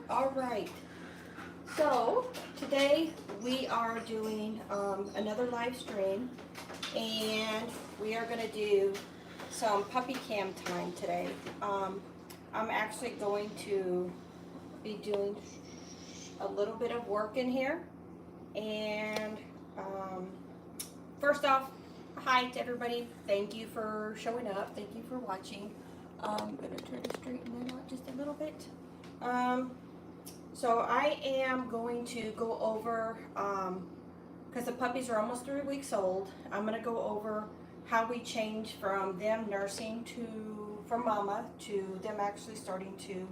All right. So today we are doing another live stream, and we are going to do some puppy cam time today. I'm actually going to be doing a little bit of work in here, and first off, hi to everybody. Thank you for showing up. Thank you for watching. I'm going to try to straighten that out just a little bit. So I am going to go over, because the puppies are almost 3 weeks old, I'm going to go over how we change from them nursing from mama to them actually starting to,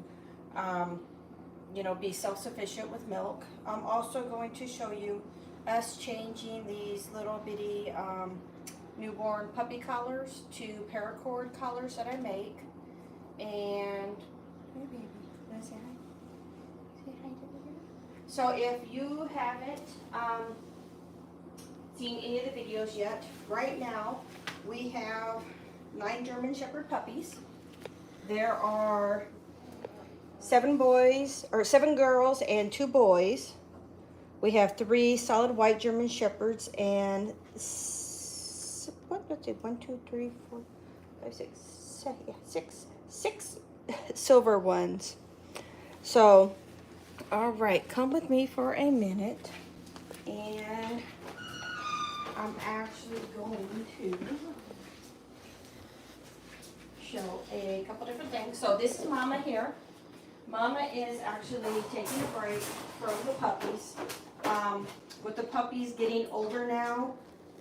be self-sufficient with milk. I'm also going to show you us changing these little bitty newborn puppy collars to paracord collars that I make. And, hey baby, you want to say hi? Say hi to the girl. So if you haven't seen any of the videos yet, right now we have 9 German Shepherd puppies. There are 7 girls and 2 boys. We have 3 solid white German Shepherds and 6 silver ones. So, all right, come with me for a minute, and I'm actually going to show a couple different things. So this is Mama here. Mama is actually taking a break from the puppies. With the puppies getting older now,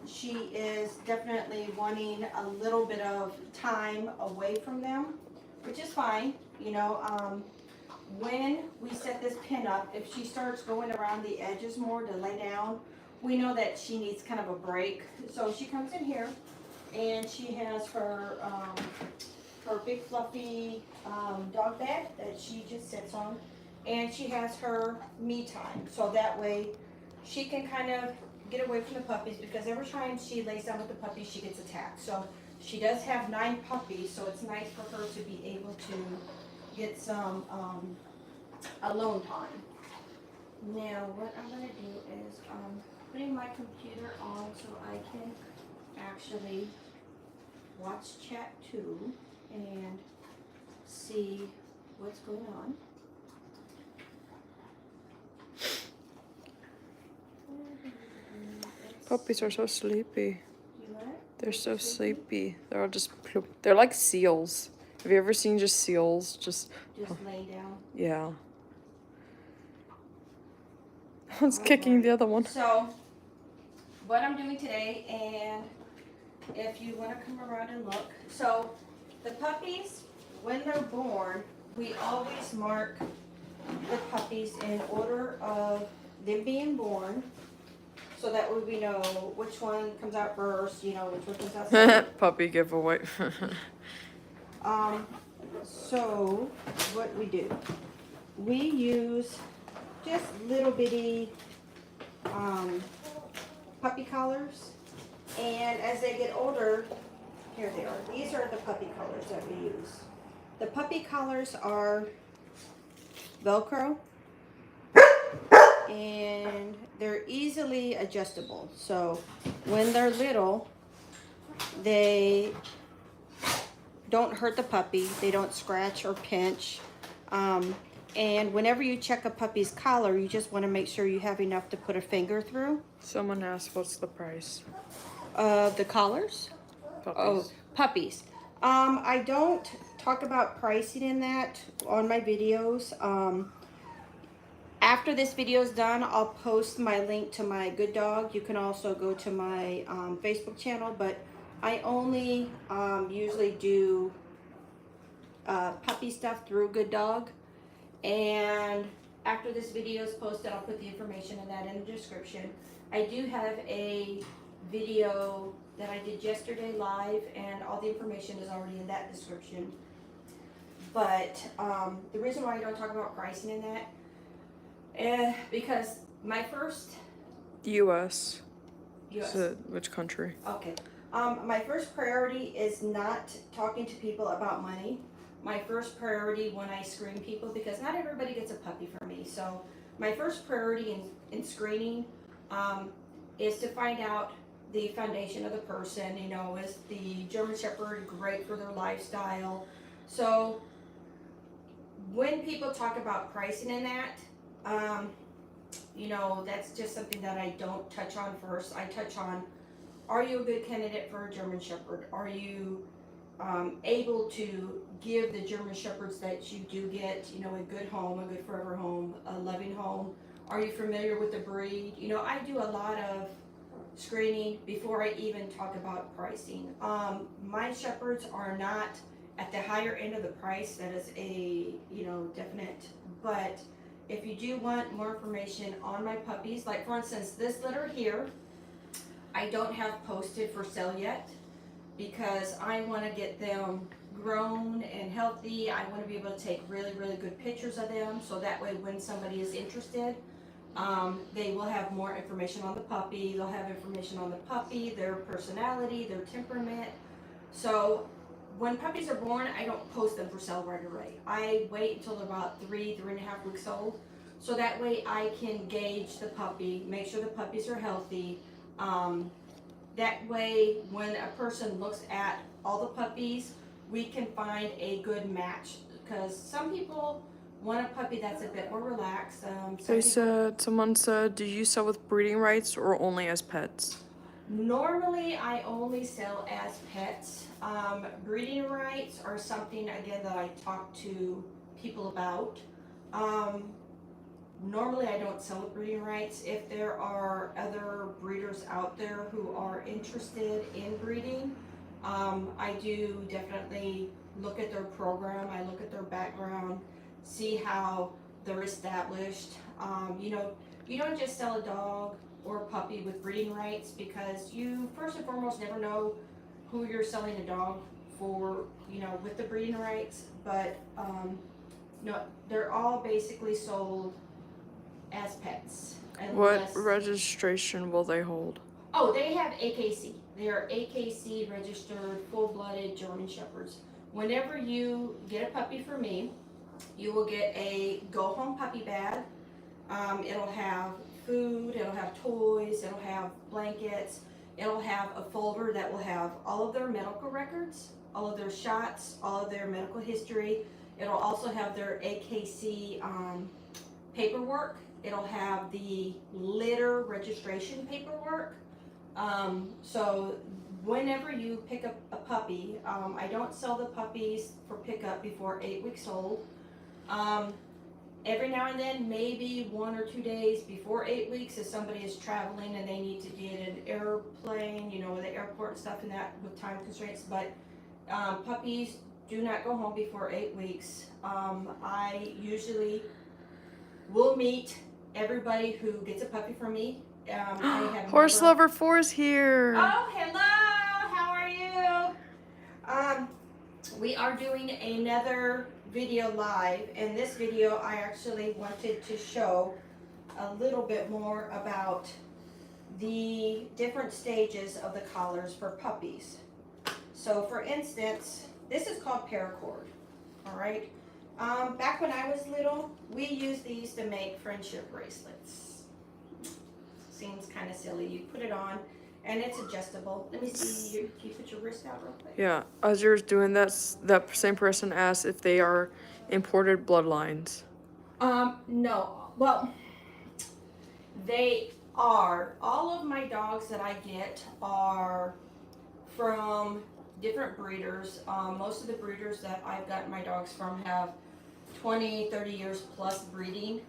she is definitely wanting a little bit of time away from them, which is fine. When we set this pin up, if she starts going around the edges more to lay down, we know that she needs kind of a break. So she comes in here, and she has her big fluffy dog bed that she just sits on, and she has her me time. So that way she can kind of get away from the puppies, because every time she lays down with the puppies, she gets attacked. So she does have 9 puppies, so it's nice for her to be able to get some alone time. Now what I'm going to do is putting my computer on so I can actually watch chat too and see what's going on. Puppies are so sleepy. You what? They're so sleepy. They're all just plump. They're like seals. Have you ever seen just seals? Just lay down. Yeah. One's kicking the other one. So, what I'm doing today, and if you want to come around and look, so the puppies, when they're born, we always mark the puppies in order of them being born, so that way we know which one comes out first, which one comes out second. Puppy giveaway. So what we do, we use just little bitty puppy collars, and as they get older, here they are. These are the puppy collars that we use. The puppy collars are Velcro, and they're easily adjustable. So when they're little, they don't hurt the puppy. They don't scratch or pinch. And whenever you check a puppy's collar, you just want to make sure you have enough to put a finger through. Someone asked, what's the price? The collars? Puppies. Oh, puppies. I don't talk about pricing in that on my videos. After this video is done, I'll post my link to my Good Dog. You can also go to my Facebook channel, but I only usually do puppy stuff through Good Dog. And after this video is posted, I'll put the information of that in the description. I do have a video that I did yesterday live, and all the information is already in that description. But the reason why I don't talk about pricing in that, because my first... U.S. US. So, which country? Okay. My first priority is not talking to people about money. my first priority when I screen people, because not everybody gets a puppy from me. So my first priority in screening is to find out the foundation of the person. You know, is the German Shepherd great for their lifestyle? So when people talk about pricing in that, you know, that's just something that I don't touch on first. I touch on, are you a good candidate for a German Shepherd? Are you able to give the German Shepherds that you do get, you know, a good home, a good forever home, a loving home? Are you familiar with the breed? You know, I do a lot of screening before I even talk about pricing. My Shepherds are not at the higher end of the price. That is a, you know, definite. But if you do want more information on my puppies, like for instance, this litter here, I don't have posted for sale yet, because I want to get them grown and healthy. I want to be able to take really, really good pictures of them, so that way when somebody is interested, they will have more information on the puppy. They'll have information on the puppy, their personality, their temperament. So when puppies are born, I don't post them for sale right away. I wait until they're about 3.5 weeks old, so that way I can gauge the puppy, make sure the puppies are healthy. That way, when a person looks at all the puppies, we can find a good match. Because some people want a puppy that's a bit more relaxed. Someone said, do you sell with breeding rights or only as pets? Normally, I only sell as pets. Breeding rights are something, again, that I talk to people about. Normally, I don't sell with breeding rights. If there are other breeders out there who are interested in breeding, I do definitely look at their program. I look at their background, see how they're established. You know, you don't just sell a dog or a puppy with breeding rights, because you first and foremost never know who you're selling a dog for, you know, with the breeding rights. But no, they're all basically sold as pets. What registration will they hold? Oh, they have AKC. They are AKC registered, full-blooded German Shepherds. Whenever you get a puppy from me, you will get a go-home puppy bag. It'll have food, it'll have toys, it'll have blankets, it'll have a folder that will have all of their medical records, all of their shots, all of their medical history. It'll also have their AKC paperwork. It'll have the litter registration paperwork. So whenever you pick up a puppy, I don't sell the puppies for pickup before 8 weeks old. Every now and then, maybe 1 or 2 days before 8 weeks, if somebody is traveling and they need to get an airplane, you know, the airport and stuff and that with time constraints. But puppies do not go home before 8 weeks. I usually will meet everybody who gets a puppy from me. I have Horse Lover 4 is here. Oh, hello! How are you? We are doing another video live. In this video, I actually wanted to show a little bit more about the different stages of the collars for puppies. So, for instance, this is called paracord. All right. Back when I was little, we used these to make friendship bracelets. Seems kind of silly. You put it on, and it's adjustable. Let me see. Can you put your wrist out real quick? Yeah, as you're doing that same person asked if they are imported bloodlines. No. Well, they are. All of my dogs that I get are from different breeders. Most of the breeders that I've gotten my dogs from have 20, 30 years plus breeding.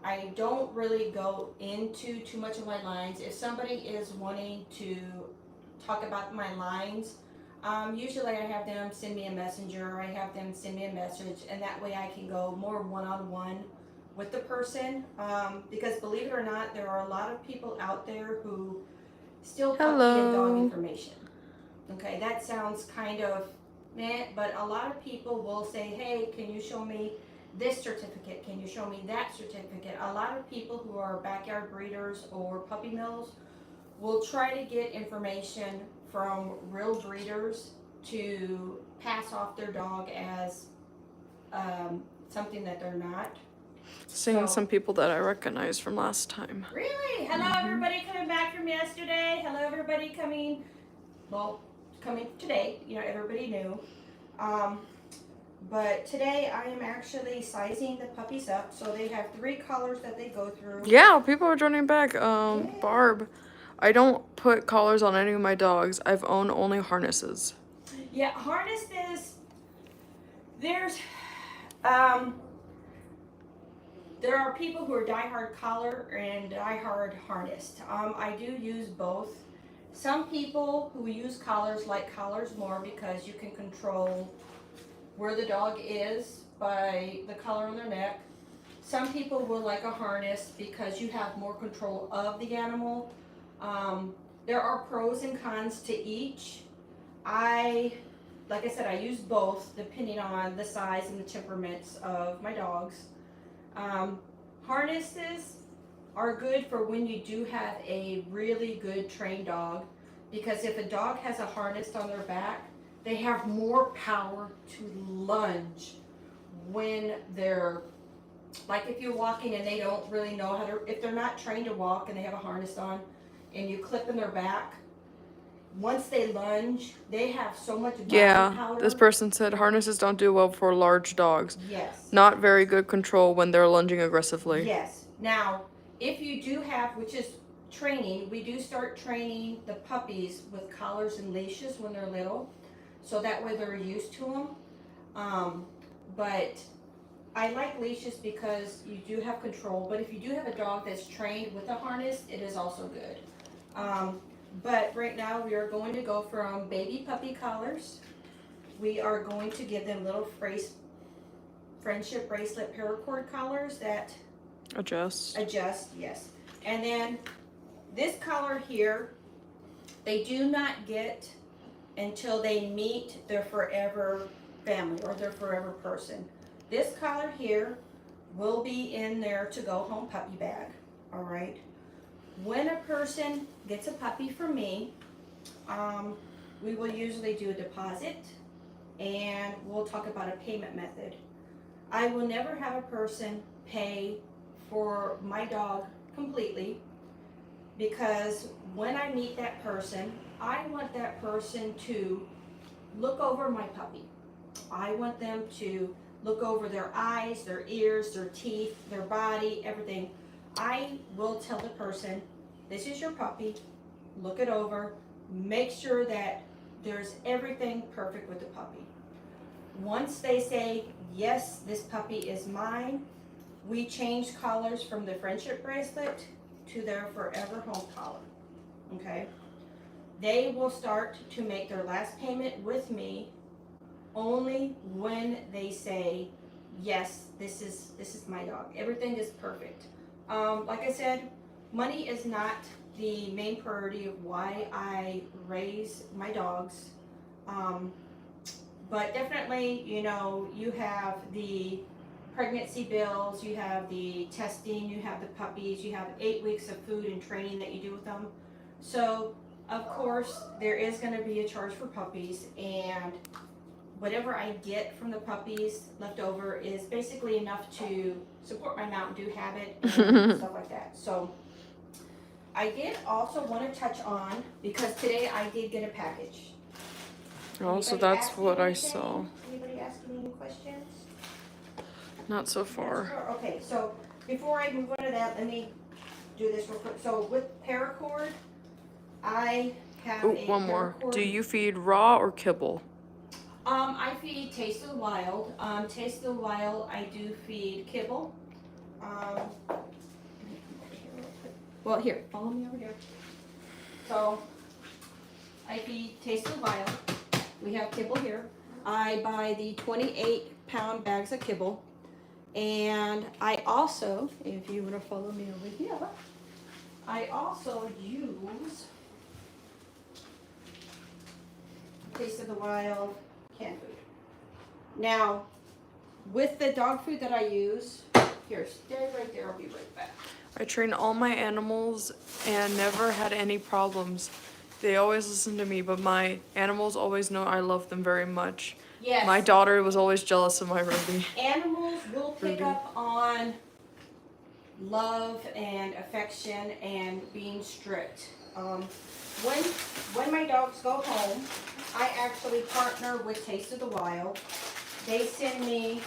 I don't really go into too much of my lines. If somebody is wanting to talk about my lines, usually I have them send me a messenger, I have them send me a message, and that way I can go more one-on-one with the person. Because believe it or not, there are a lot of people out there who still puppy and dog information. Okay, that sounds kind of meh, but a lot of people will say, hey, can you show me this certificate? Can you show me that certificate? A lot of people who are backyard breeders or puppy mills will try to get information from real breeders to pass off their dog as something that they're not. Seeing So- some people that I recognize from last time. Really? Hello, everybody coming back from yesterday. Hello, everybody coming today. You know, everybody knew. But today I am actually sizing the puppies up. So they have 3 collars that they go through. Yeah, people are joining back. Barb, I don't put collars on any of my dogs. I've owned only harnesses. Yeah, harnesses. There's, there are people who are diehard collar and diehard harnessed. I do use both. Some people who use collars like collars more because you can control where the dog is by the collar on their neck. Some people will like a harness because you have more control of the animal. There are pros and cons to each. Like I said, I use both depending on the size and the temperaments of my dogs. Harnesses are good for when you do have a really good trained dog, because if a dog has a harness on their back, they have more power to lunge when they're, like if you're walking and they don't really know how to, if they're not trained to walk and they have a harness on and you clip in their back, once they lunge, they have so much body power. This person said harnesses don't do well for large dogs. Yes. Not very good control when they're lunging aggressively. Yes. Now, if you do have, which is training, we do start training the puppies with collars and leashes when they're little, so that way they're used to them. But I like leashes because you do have control, but if you do have a dog that's trained with a harness, it is also good. But right now we are going to go from baby puppy collars. We are going to give them little friendship bracelet paracord collars that Adjust. yes. And then this collar here, they do not get until they meet their forever family or their forever person. This collar here will be in their to-go home puppy bag, all right? When a person gets a puppy from me, we will usually do a deposit and we'll talk about a payment method. I will never have a person pay for my dog completely, because when I meet that person, I want that person to look over my puppy. I want them to look over their eyes, their ears, their teeth, their body, everything. I will tell the person, this is your puppy, look it over, make sure that there's everything perfect with the puppy. Once they say, yes, this puppy is mine, we change collars from the friendship bracelet to their forever home collar, okay? They will start to make their last payment with me only when they say, yes, this is my dog. Everything is perfect. Like I said, money is not the main priority of why I raise my dogs. But definitely, you know, you have the pregnancy bills, you have the testing, you have the puppies, you have 8 weeks of food and training that you do with them. So, of course, there is going to be a charge for puppies, and whatever I get from the puppies left over is basically enough to support my Mountain Dew habit and stuff like that. So, I did also want to touch on, because today I did get a package. Oh, so Anybody that's asking what I anything? saw. Anybody asking any questions? Not so far. Okay, so before I move on to that, let me do this real quick. So with paracord, I have Oh, a one more. paracord. Do you feed raw or kibble? I feed Taste of the Wild. Taste of the Wild, I do feed kibble. Well, here, follow me over here. So, I feed Taste of the Wild. We have kibble here. I buy the 28-pound bags of kibble. And I also, if you want to follow me over here, I also use Taste of the Wild canned food. Now, with the dog food that I use, here, stay right there, I'll be right back. I train all my animals and never had any problems They always listen to me, but my animals always know I love them very much. Yes. My daughter was always jealous of my Ruby. Animals will pick Ruby. up on love and affection and being strict. When my dogs go home, I actually partner with Taste of the Wild. They send me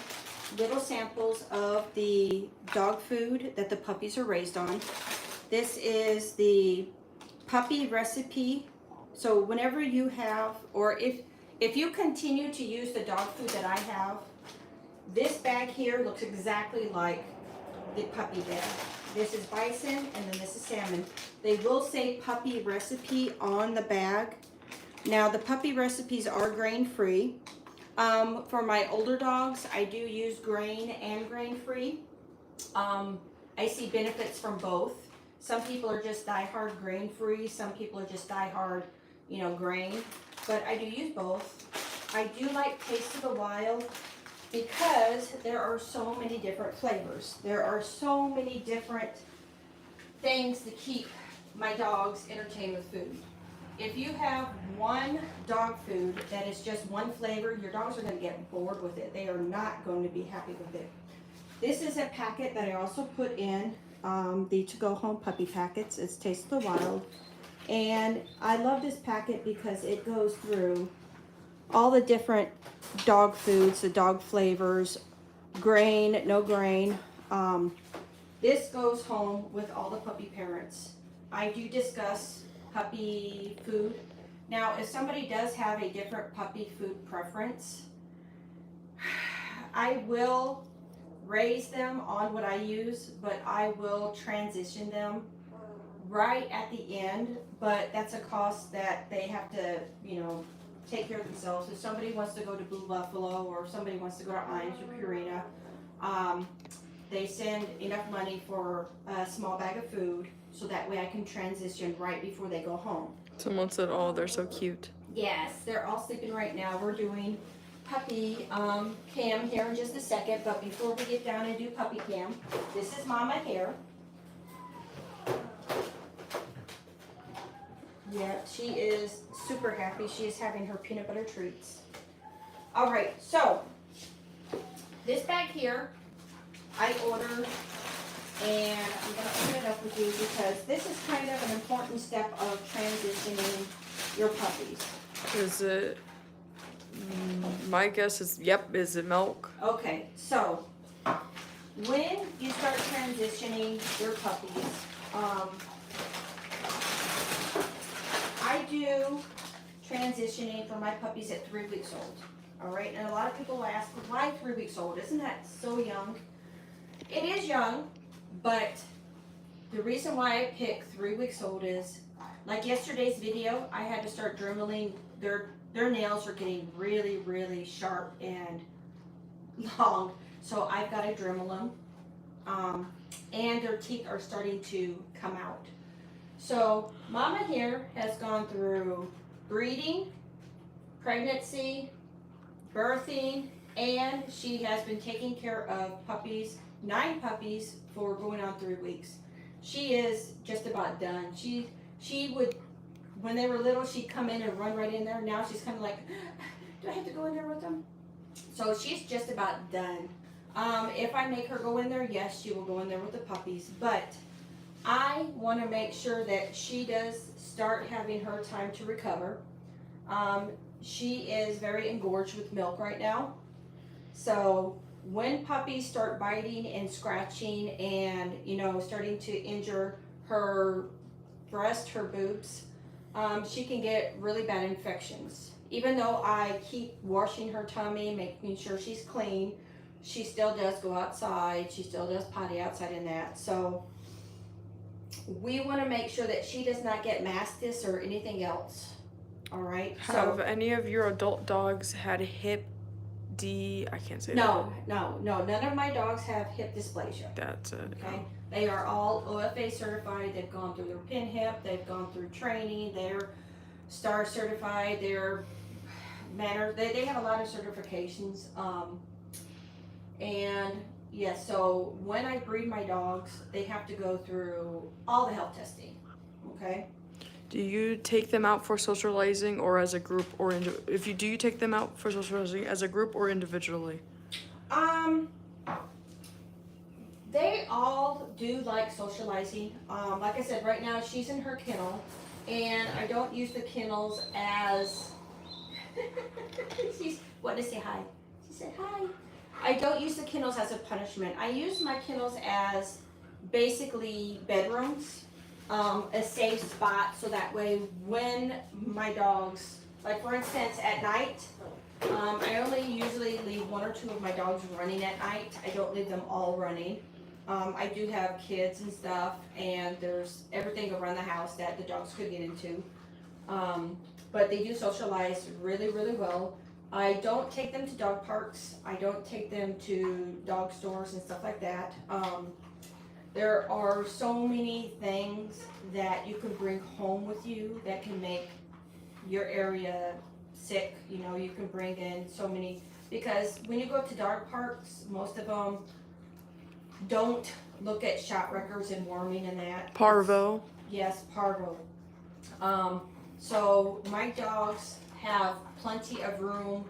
little samples of the dog food that the puppies are raised on. This is the puppy recipe. So whenever you have, or if you continue to use the dog food that I have, this bag here looks exactly like the puppy bag. This is bison and then this is salmon. They will say puppy recipe on the bag. Now the puppy recipes are grain free. For my older dogs, I do use grain and grain free. I see benefits from both. Some people are just die-hard grain free. Some people are just die-hard, grain. But I do use both. I do like Taste of the Wild because there are so many different flavors. There are so many different things to keep my dogs entertained with food. If you have one dog food that is just one flavor, your dogs are going to get bored with it. They are not going to be happy with it. This is a packet that I also put in the to-go home puppy packets. It's Taste of the Wild. And I love this packet because it goes through all the different dog foods, the dog flavors, grain, no grain. This goes home with all the puppy parents. I do discuss puppy food. Now, if somebody does have a different puppy food preference, I will raise them on what I use, but I will transition them right at the end. But that's a cost that they have to, take care of themselves. If somebody wants to go to Blue Buffalo or if somebody wants to go to Iams or Purina, they send enough money for a small bag of food so that way I can transition right before they go home. Someone said, oh, they're so cute. Yes, they're all sleeping right now. We're doing puppy cam here in just a second, but before we get down and do puppy cam, this is Mama here. Yeah, she is super happy. She is having her peanut butter treats. All right, so this bag here, I ordered, and I'm going to open it up with you because this is kind of an important step of transitioning your puppies. Is it, my guess is, yep, is it milk? Okay, so when you start transitioning your puppies, I do transitioning for my puppies at 3 weeks old. All right, and a lot of people ask, why 3 weeks old? Isn't that so young? It is young, but the reason why I pick 3 weeks old is, like yesterday's video, I had to start dremeling. Their nails are getting really, really sharp and long, so I've got to dremel them. And their teeth are starting to come out. So Mama here has gone through breeding, pregnancy, birthing, and she has been taking care of puppies, 9 puppies for going on 3 weeks. She is just about done. She would, when they were little, she'd come in and run right in there. Now she's kind of like, do I have to go in there with them? So she's just about done. If I make her go in there, yes, she will go in there with the puppies, but I want to make sure that she does start having her time to recover. She is very engorged with milk right now. So when puppies start biting and scratching and, starting to injure her breast, her boobs, she can get really bad infections. Even though I keep washing her tummy, making sure she's clean, she still does go outside. She still does potty outside and that. So we want to make sure that she does not get mastis or anything else. All right. Have any of your adult dogs had I can't say that. No. None of my dogs have hip dysplasia. That's it. Okay. They are all OFA certified. They've gone through their pin hip. They've gone through training. They're STAR certified. They're manner. They have a lot of certifications. And yes, so when I breed my dogs, they have to go through all the health testing. Okay. Do you take them out for socializing or as a group or do you take them out for socializing as a group or individually? They all do like socializing. Like I said, right now she's in her kennel, and I don't use the kennels as. She's wanted to say hi. She said hi. I don't use the kennels as a punishment. I use my kennels as basically bedrooms, a safe spot, so that way when my dogs, like for instance at night, I only usually leave 1 or 2 of my dogs running at night. I don't leave them all running. I do have kids and stuff, and there's everything around the house that the dogs could get into. But they do socialize really, really well. I don't take them to dog parks. I don't take them to dog stores and stuff like that. There are so many things that you can bring home with you that can make your area sick. You know, you can bring in so many, because when you go to dog parks, most of them don't look at shot records and worming and that. Parvo. Yes, parvo. So my dogs have plenty of room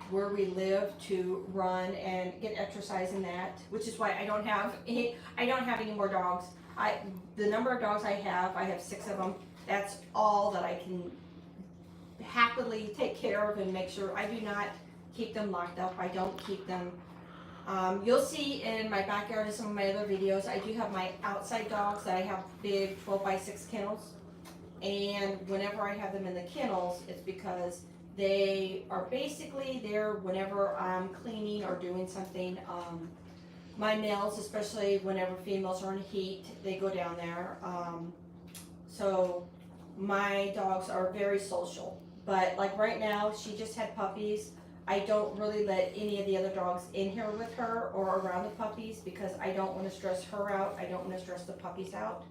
where we live to run and get exercise in that, which is why I don't have any more dogs. The number of dogs I have 6 of them. That's all that I can happily take care of and make sure. I do not keep them locked up. I don't keep them. You'll see in my backyard and some of my other videos, I do have my outside dogs that I have big 12x6 kennels. And whenever I have them in the kennels, it's because they are basically there whenever I'm cleaning or doing something. My males, especially whenever females are in heat, they go down there. So my dogs are very social. But like right now, she just had puppies. I don't really let any of the other dogs in here with her or around the puppies because I don't want to stress her out. I don't want to stress the puppies out.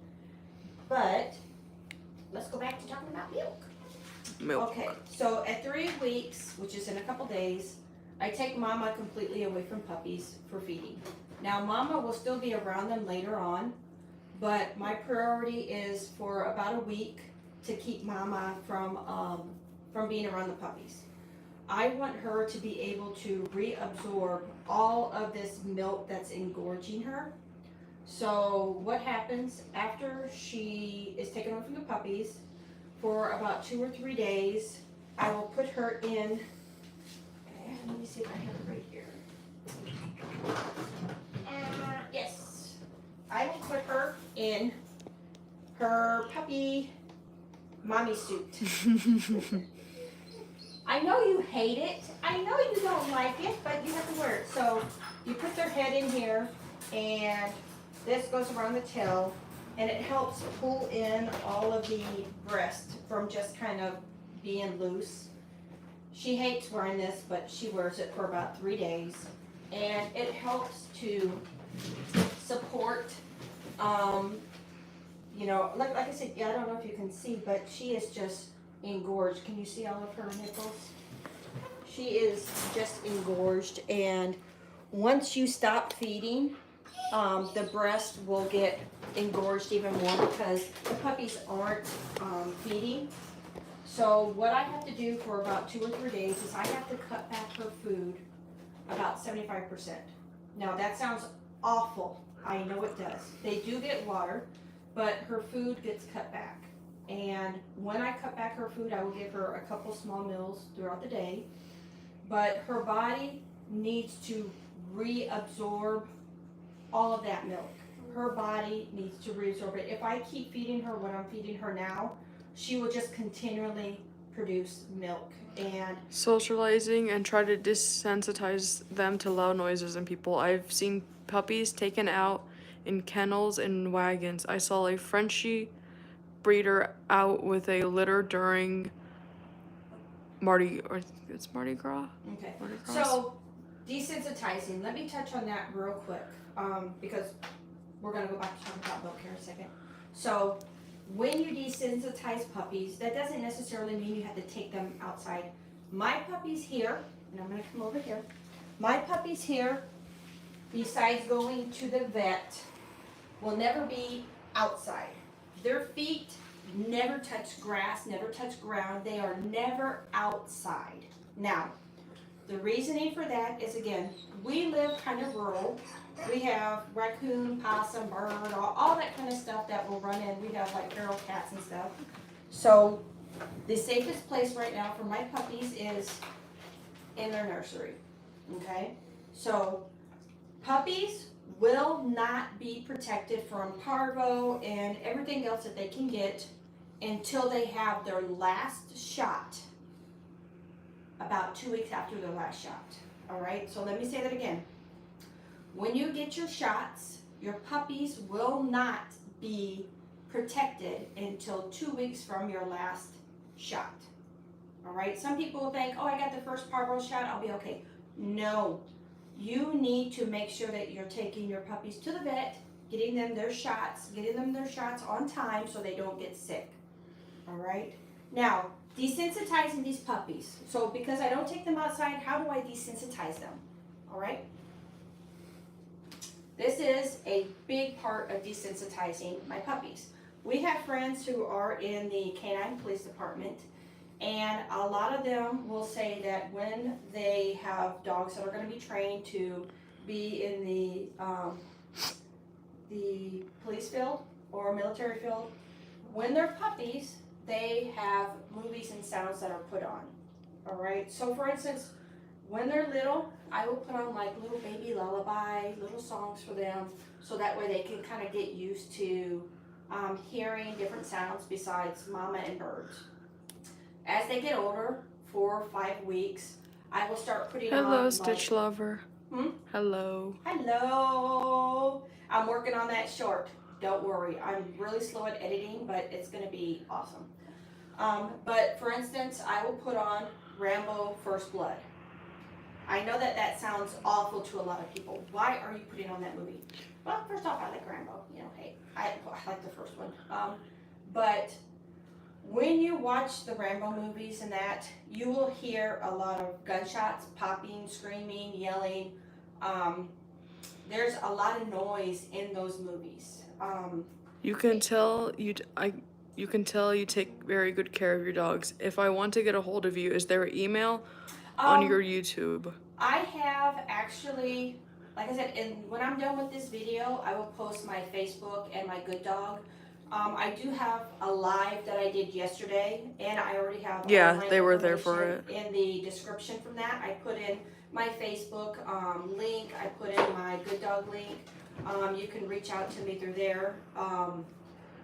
But let's go back to talking about milk. Okay, so at 3 weeks, which is in a couple days, I take Mama completely away from puppies for feeding. Now Mama will still be around them later on, but my priority is for about a week to keep Mama from being around the puppies. I want her to be able to reabsorb all of this milk that's engorging her. So what happens after she is taken away from the puppies, for about 2 or 3 days, I will put her in, let me see if I have it right here. Yes, I will put her in her puppy mommy suit. I know you hate it. I know you don't like it, but you have to wear it. So you put their head in here, and this goes around the tail, and it helps pull in all of the breast from just kind of being loose. She hates wearing this, but she wears it for about 3 days, and it helps to support, you know, like I said, yeah, I don't know if you can see, but she is just engorged. Can you see all of her nipples? She is just engorged, and once you stop feeding, the breast will get engorged even more because the puppies aren't feeding. So what I have to do for about 2 or 3 days is I have to cut back her food about 75%. Now that sounds awful. I know it does. They do get water, but her food gets cut back. And when I cut back her food, I will give her a couple small meals throughout the day. But her body needs to reabsorb all of that milk. Her body needs to reabsorb it. If I keep feeding her what I'm feeding her now, she will just continually produce milk. And socializing and try to desensitize them to loud noises and people. I've seen puppies taken out in kennels and wagons. I saw a Frenchie breeder out with a litter during Mardi Gras. okay. Mardi Gras. So desensitizing. Let me touch on that real quick because we're gonna go back to talking about milk here in a second. So when you desensitize puppies, that doesn't necessarily mean you have to take them outside. My puppies here, and I'm gonna come over here. My puppies here, besides going to the vet, will never be outside. Their feet never touch grass, never touch ground. They are never outside. Now, the reasoning for that is, again, we live kind of rural. We have raccoon, possum, bird, all that kind of stuff that will run in. We have like feral cats and stuff. So the safest place right now for my puppies is in their nursery. Okay? So puppies will not be protected from parvo and everything else that they can get until they have their last shot, about 2 weeks after their last shot. All right, so let me say that again. When you get your shots, your puppies will not be protected until 2 weeks from your last shot. All right, some people will think, oh, I got the first parvo shot, I'll be okay. No, you need to make sure that you're taking your puppies to the vet, getting them their shots on time so they don't get sick. All right, now, desensitizing these puppies. So because I don't take them outside, how do I desensitize them? All right. This is a big part of desensitizing my puppies. We have friends who are in the canine police department, and a lot of them will say that when they have dogs that are going to be trained to be in the police field or military field, when they're puppies, they have movies and sounds that are put on. All right. So for instance, when they're little, I will put on like little baby lullaby, little songs for them, so that way they can kind of get used to hearing different sounds besides mama and birds. As they get older, 4 or 5 weeks, I will start putting on. Hello, Stitch Lover. Hmm? Hello. Hello. I'm working on that short. Don't worry. I'm really slow at editing, but it's going to be awesome. But for instance, I will put on Rambo First Blood. I know that that sounds awful to a lot of people. Why are you putting on that movie? Well, first off, I like Rambo. You know, hey, I like the first one. But when you watch the Rambo movies and that, you will hear a lot of gunshots, popping, screaming, yelling. There's a lot of noise in those movies. You can tell you take very good care of your dogs. If I want to get a hold of you, is there an email on your YouTube? I have actually, like I said, when I'm done with this video, I will post my Facebook and my Good Dog. I do have a live that I did yesterday, and I already have. Yeah, they were there for it. In the description from that, I put in my Facebook link. I put in my Good Dog link. You can reach out to me through there.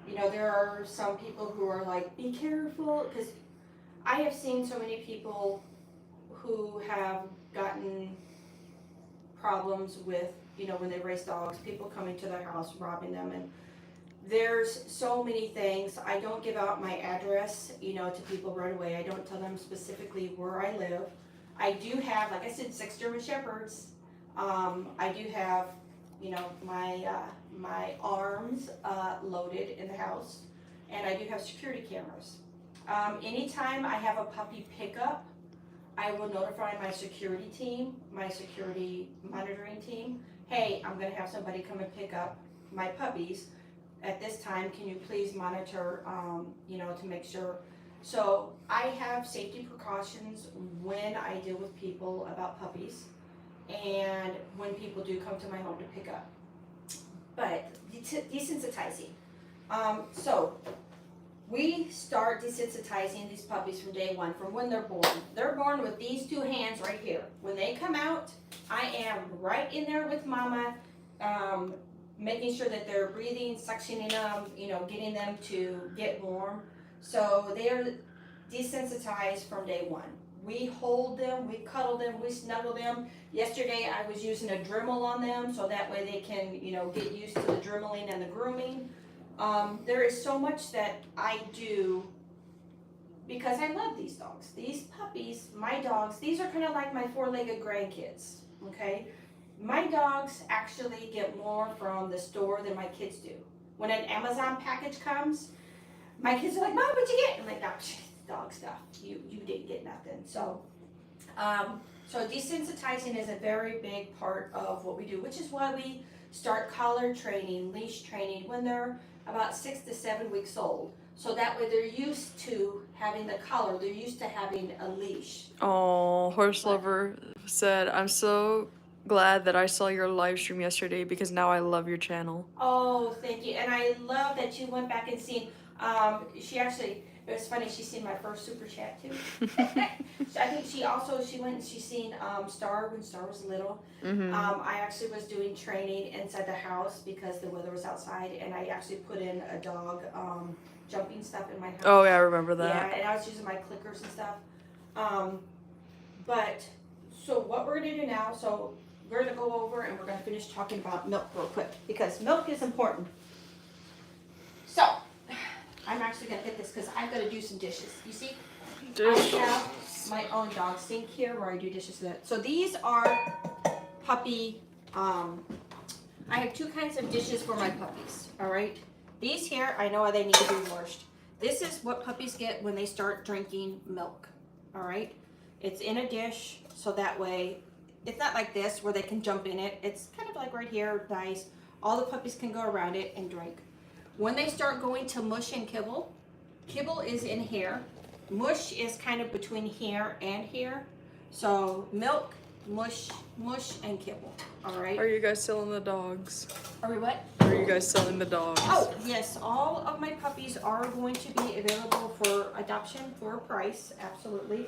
You know, there are some people who are like, be careful, because I have seen so many people who have gotten problems with, you know, when they raise dogs, people coming to their house, robbing them, and there's so many things. I don't give out my address, you know, to people right away. I don't tell them specifically where I live. I do have, like I said, 6 German Shepherds. I do have, you know, my arms loaded in the house, and I do have security cameras. Anytime I have a puppy pickup, I will notify my security team, my security monitoring team, hey, I'm going to have somebody come and pick up my puppies. At this time, can you please monitor, you know, to make sure. So I have safety precautions when I deal with people about puppies and when people do come to my home to pick up. But desensitizing. So we start desensitizing these puppies from day one, from when they're born. They're born with these 2 hands right here. When they come out, I am right in there with mama, making sure that they're breathing, suctioning them, you know, getting them to get warm. So they are desensitized from day one. We hold them, we cuddle them, we snuggle them. Yesterday I was using a Dremel on them so that way they can, you know, get used to the dremeling and the grooming. There is so much that I do because I love these dogs. These puppies, my dogs, these are kind of like my 4-legged grandkids, okay? My dogs actually get more from the store than my kids do. When an Amazon package comes, my kids are like, Mom, what'd you get? I'm like, no, dog stuff. You didn't get nothing. So, so desensitizing is a very big part of what we do, which is why we start collar training, leash training when they're about 6 to 7 weeks old. So that way they're used to having the collar, they're used to having a leash. Oh, Horse Lover said, I'm so glad that I saw your live stream yesterday because now I love your channel. Oh, thank you. And I love that you went back and seen, she actually, it was funny, she seen my first super chat too. So I think she went and she seen Star when Star was little. I actually was doing training inside the house because the weather was outside, and I actually put in a dog jumping stuff in my house. Oh, yeah, I remember that. Yeah, and I was using my clickers and stuff. But, so what we're gonna do now, so we're gonna go over and we're gonna finish talking about milk real quick, because milk is important. So, I'm actually gonna get this because I've gotta do some dishes. You see? I have my own dog sink here where I do dishes with it. So these are puppy, I have two kinds of dishes for my puppies, all right? These here, I know they need to be washed. This is what puppies get when they start drinking milk, all right? It's in a dish, so that way, it's not like this where they can jump in it. It's kind of like right here, nice. All the puppies can go around it and drink. When they start going to mush and kibble, kibble is in here. Mush is kind of between here and here. So milk, mush, and kibble, all right? Are you guys selling the dogs? Are we what? Are you guys selling the dogs? Oh, yes, all of my puppies are going to be available for adoption for a price, absolutely.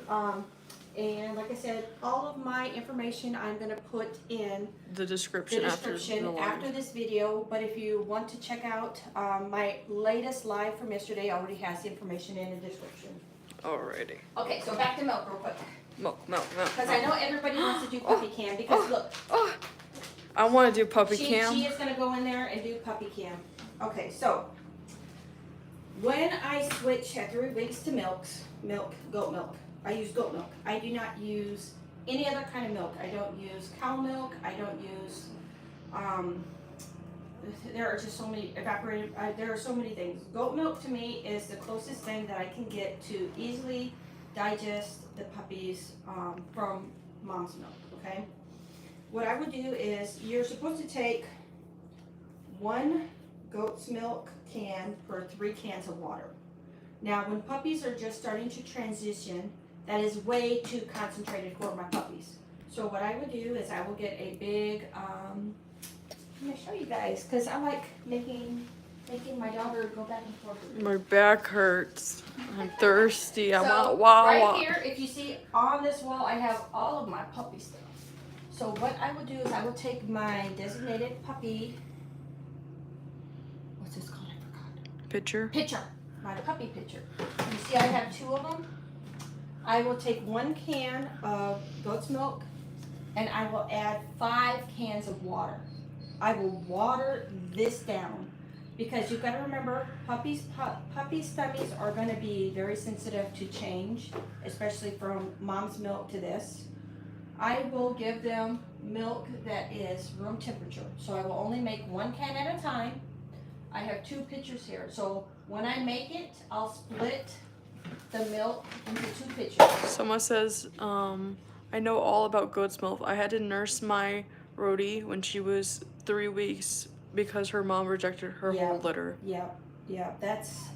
And like I said, all of my information I'm gonna put in The description, after this video. But if you want to check out my latest live from yesterday, already has the information in the description. Alrighty. Okay, so back to milk real quick. Milk. Because I know everybody wants to do puppy cam, because look. I want to do puppy cam. She is gonna go in there and do puppy cam. Okay, so when I switch at 3 weeks to goat milk, I use goat milk. I do not use any other kind of milk. I don't use cow milk. I don't use, there are just so many evaporated, there are so many things. Goat milk to me is the closest thing that I can get to easily digest the puppies from mom's milk, okay? What I would do is, you're supposed to take 1 goat's milk can per 3 cans of water. Now, when puppies are just starting to transition, that is way too concentrated for my puppies. So what I would do is I will get a big, I'm gonna show you guys, because I like making my daughter go back and forth. My back hurts. I'm thirsty. I So, want Wawa. right here, if you see on this wall, I have all of my puppy stuff. So what I will do is I will take my designated puppy, what's this called? I forgot. Pitcher. My puppy pitcher. You see I have 2 of them. I will take 1 can of goat's milk and I will add 5 cans of water. I will water this down because you've got to remember puppies' tummies are going to be very sensitive to change, especially from mom's milk to this. I will give them milk that is room temperature. So I will only make 1 can at a time. I have 2 pitchers here. So when I make it, I'll split the milk into 2 pitchers. Someone says, I know all about goat's milk. I had to nurse my Rhodey when she was 3 weeks because her mom rejected her whole litter. Yeah, that's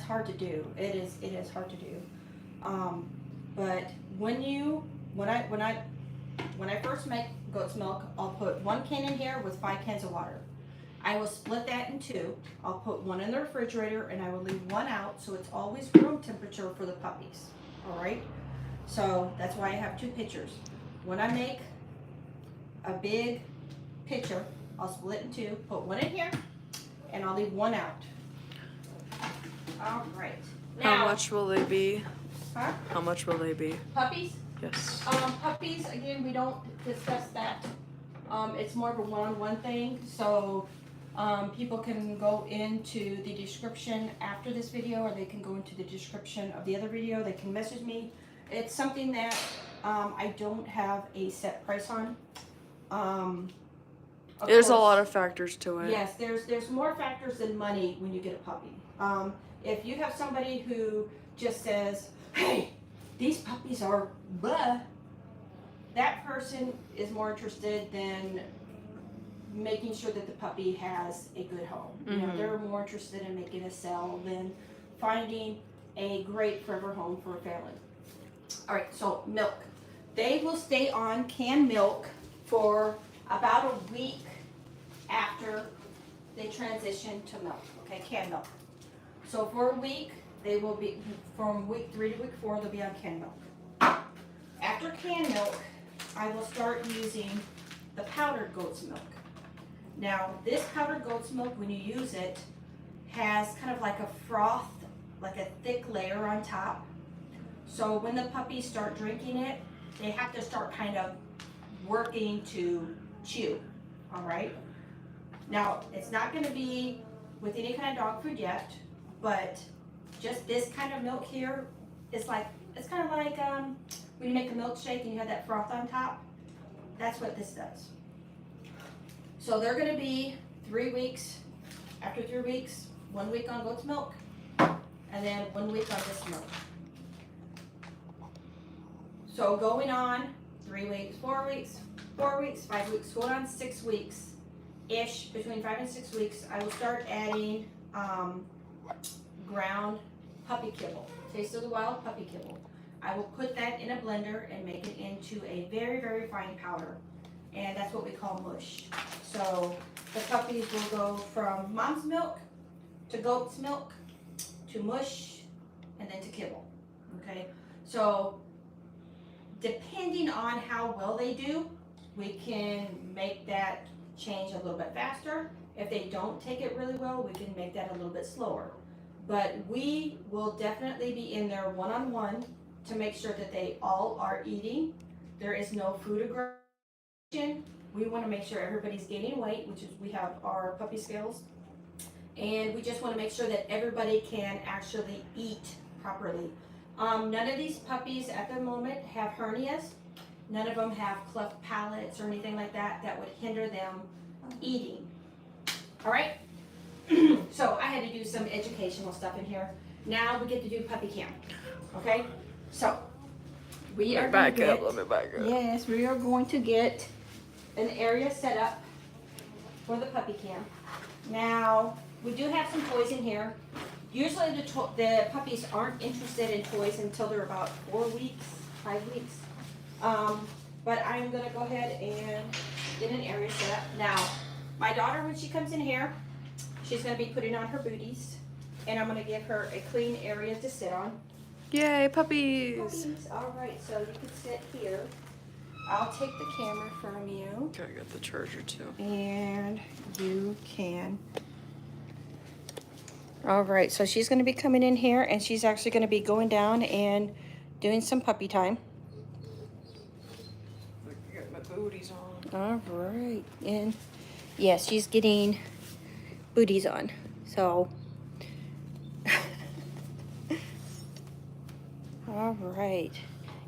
hard to do. It is hard to do. But when I first make goat's milk, I'll put 1 can in here with 5 cans of water. I will split that in 2. I'll put 1 in the refrigerator and I will leave 1 out so it's always room temperature for the puppies. All right? So that's why I have 2 pitchers. When I make a big pitcher, I'll split it in 2, put 1 in here, and I'll leave 1 out. All right. Now, How much will they be? Huh? How much will they be? Puppies? Yes. Puppies, again, we don't discuss that. It's more of a one-on-one thing, so people can go into the description after this video, or they can go into the description of the other video. They can message me. It's something that I don't have a set price on. There's a lot of factors to it. Yes, there's more factors than money when you get a puppy. If you have somebody who just says, hey, these puppies are blah, that person is more interested than making sure that the puppy has a good home. You know, they're more interested in making a sale than finding a great forever home for a family. All right, so milk. They will stay on canned milk for about a week after they transition to milk, okay, canned milk. So for a week, they will be, from week 3 to week 4, they'll be on canned milk. After canned milk, I will start using the powdered goat's milk. Now, this powdered goat's milk, when you use it, has kind of like a froth, like a thick layer on top. So when the puppies start drinking it, they have to start kind of working to chew, all right? Now, it's not gonna be with any kind of dog food yet, but just this kind of milk here is like, it's kind of like when you make a milkshake and you have that froth on top. That's what this does. So they're gonna be 3 weeks. After 3 weeks, 1 week on goat's milk, and then 1 week on this milk. So going on 3 weeks, 4 weeks, 4 weeks, 5 weeks, going on 6 weeks-ish, between 5 and 6 weeks, I will start adding ground puppy kibble, Taste of the Wild puppy kibble. I will put that in a blender and make it into a very, very fine powder. And that's what we call mush. So the puppies will go from mom's milk to goat's milk to mush and then to kibble, okay? So depending on how well they do, we can make that change a little bit faster. If they don't take it really well, we can make that a little bit slower. But we will definitely be in there one-on-one to make sure that they all are eating. There is no food aggression. We want to make sure everybody's gaining weight, which is we have our puppy scales. And we just want to make sure that everybody can actually eat properly. None of these puppies at the moment have hernias. None of them have cleft palates or anything like that that would hinder them eating. All right? So I had to do some educational stuff in here. Now we get to do puppy cam. Okay? So we are going to get, let me back up. yes, we are going to get an area set up for the puppy cam. Now, we do have some toys in here. Usually the puppies aren't interested in toys until they're about 4 weeks, 5 weeks. But I'm gonna go ahead and get an area set up. Now, my daughter, when she comes in here, she's gonna be putting on her booties, and I'm gonna give her a clean area to sit on. Yay, puppies! Puppies, all right, so you can sit here. I'll take the camera from you. Okay, I got the charger too. And you can. All right, so she's gonna be coming in here and she's actually gonna be going down and doing some puppy time. I got my booties on. All right, and yes, she's getting booties on, so. All right.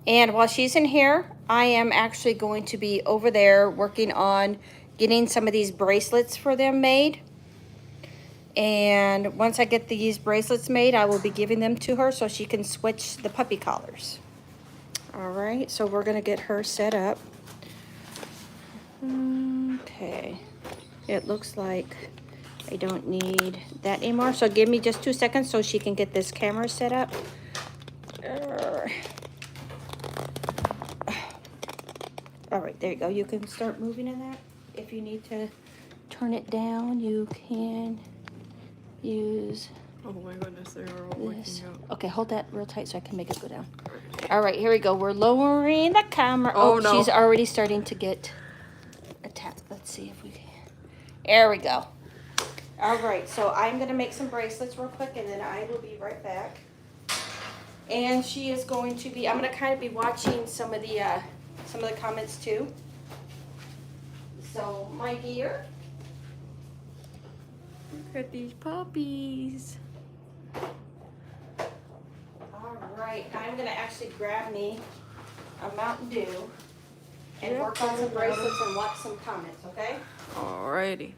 And while she's in here, I am actually going to be over there working on getting some of these bracelets for them made. And once I get these bracelets made, I will be giving them to her so she can switch the puppy collars. All right, so we're gonna get her set up. Okay, it looks like I don't need that anymore. So give me just 2 seconds so she can get this camera set up. All right, there you go. You can start moving in that. If you need to turn it down, you can use Oh my goodness, they are all this. waking up. Okay, hold that real tight so I can make it go down. All right, here we go. We're lowering the camera. Oh, no. She's already starting to get attacked. Let's see if we can. There we go. All right, so I'm gonna make some bracelets real quick and then I will be right back. And she is going to be, I'm gonna kind of be watching some of the comments too. So, my dear. Look at these puppies. All right, I'm gonna actually grab me a Mountain Dew and work on some bracelets and watch some comments, okay? Alrighty.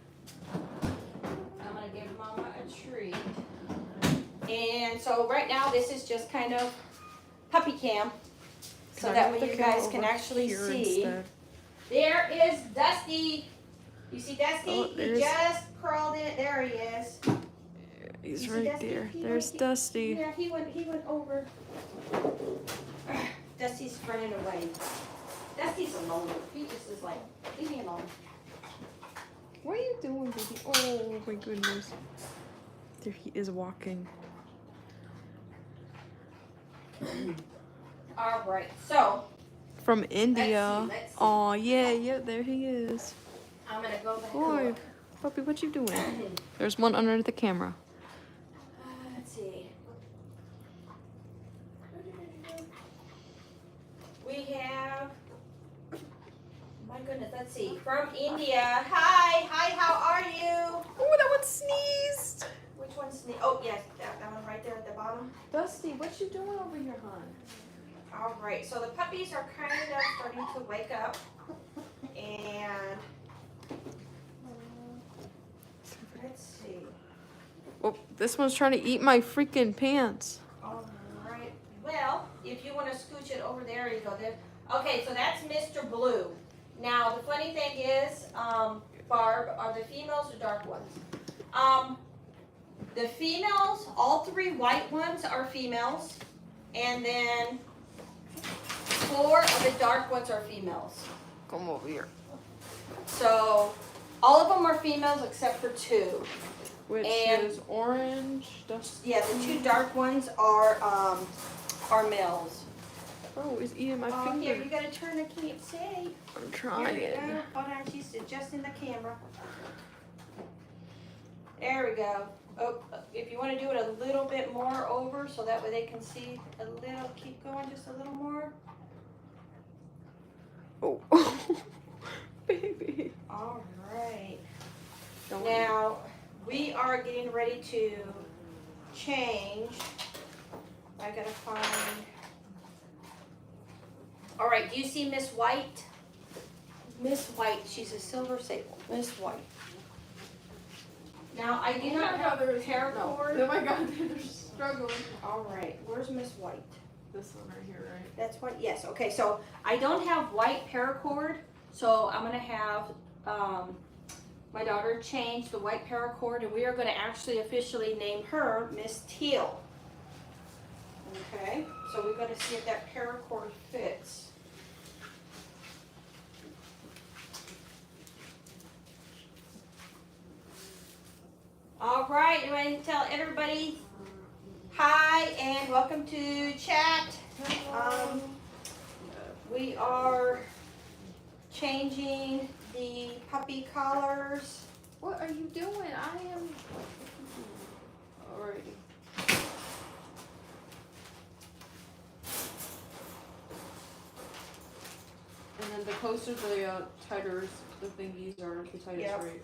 I'm gonna give Mama a treat. And so right now, this is just kind of puppy cam. So that way you guys can actually see. Instead. There is Dusty. You see Dusty? Oh, he just crawled in. There he is. He's You see right Dusty? there. He There's went- Dusty. Yeah, he went over. Dusty's running away. Dusty's alone. He just is like, leave me alone. What are you doing, baby? Oh my goodness. There he is walking. All right, so From India. let's see. Oh yeah, there he is. I'm gonna go back. Boy, puppy, what you doing? There's one under the camera. Let's see. We have, my goodness, let's see, from India. Hi, how are you? Oh, that one sneezed. Which one's the, oh yes, that one right there at the bottom. Dusty, what you doing over here, hon? All right, so the puppies are kind of starting to wake up, and let's see. Oh, this one's trying to eat my freaking pants. All right. Well, if you want to scooch it over there, you go there. Okay, so that's Mr. Blue. Now, the funny thing is, Barb, are the females or dark ones? The females, all three white ones are females, and then 4 of the dark ones are females. Come over here. So, all of them are females except for 2. Which And- is orange, Dusty. Yeah, the 2 dark ones are males. Oh, he's eating my Oh, finger. here, you gotta turn, I can't see. I'm Here we trying. go. Hold on, she's adjusting the camera. There we go. Oh, if you want to do it a little bit more over so that way they can see a little, keep going just a little more. Oh, baby. All right. Don't Now, we are getting ready to change. I gotta find. All right, do you see Miss White? Miss White, she's a silver sable. Miss White. Now, I do not have paracord. Oh my god, they're struggling. All right, where's Miss White? This one right here, right? That's what, yes, okay, so I don't have white paracord, so I'm gonna have, my daughter change the white paracord, and we are gonna actually officially name her Miss Teal. Okay, so we're gonna see if that paracord fits. All right, you want to tell everybody hi and welcome to chat. We are changing the puppy collars. What are you doing? I am. Alrighty. And then the closer the tighter the thingies are, the tightest Yep. right.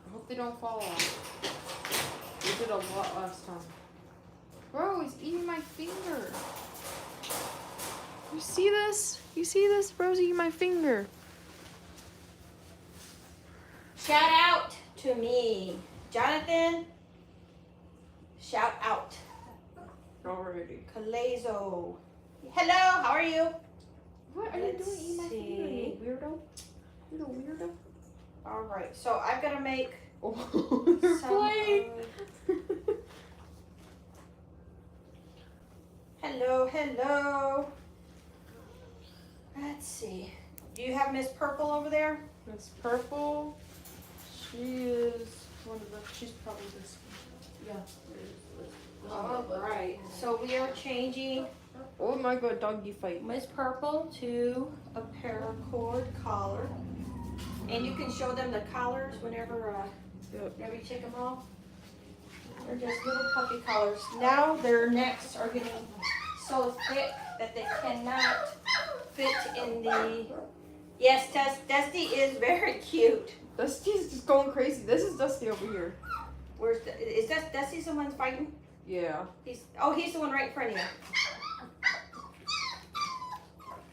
I hope they don't fall off. We did a lot last time. Bro, he's eating my finger. You see this? You see this? Bro's eating my finger. Shout out to me, Jonathan. Shout out. Alrighty. Calazo. Hello, how are you? What are you Let's doing eating my finger, see. you weirdo? You little weirdo. All right, so I've got to make Oh, they're some. playing. Hello, hello. Let's see. Do you have Miss Purple over there? Miss Purple. She is one of the. She's probably this one. Yeah. All right. So we are changing Oh my god, doggy fight. Miss Purple to a paracord collar, and you can show them the collars whenever you take them off. They're just little puppy collars. Now their necks are getting so thick that they cannot fit in the. Yes, Dusty is very cute. Dusty's just going crazy. This is Dusty over here. Where's is Dusty's the one fighting? Yeah. He's the one right in front of you.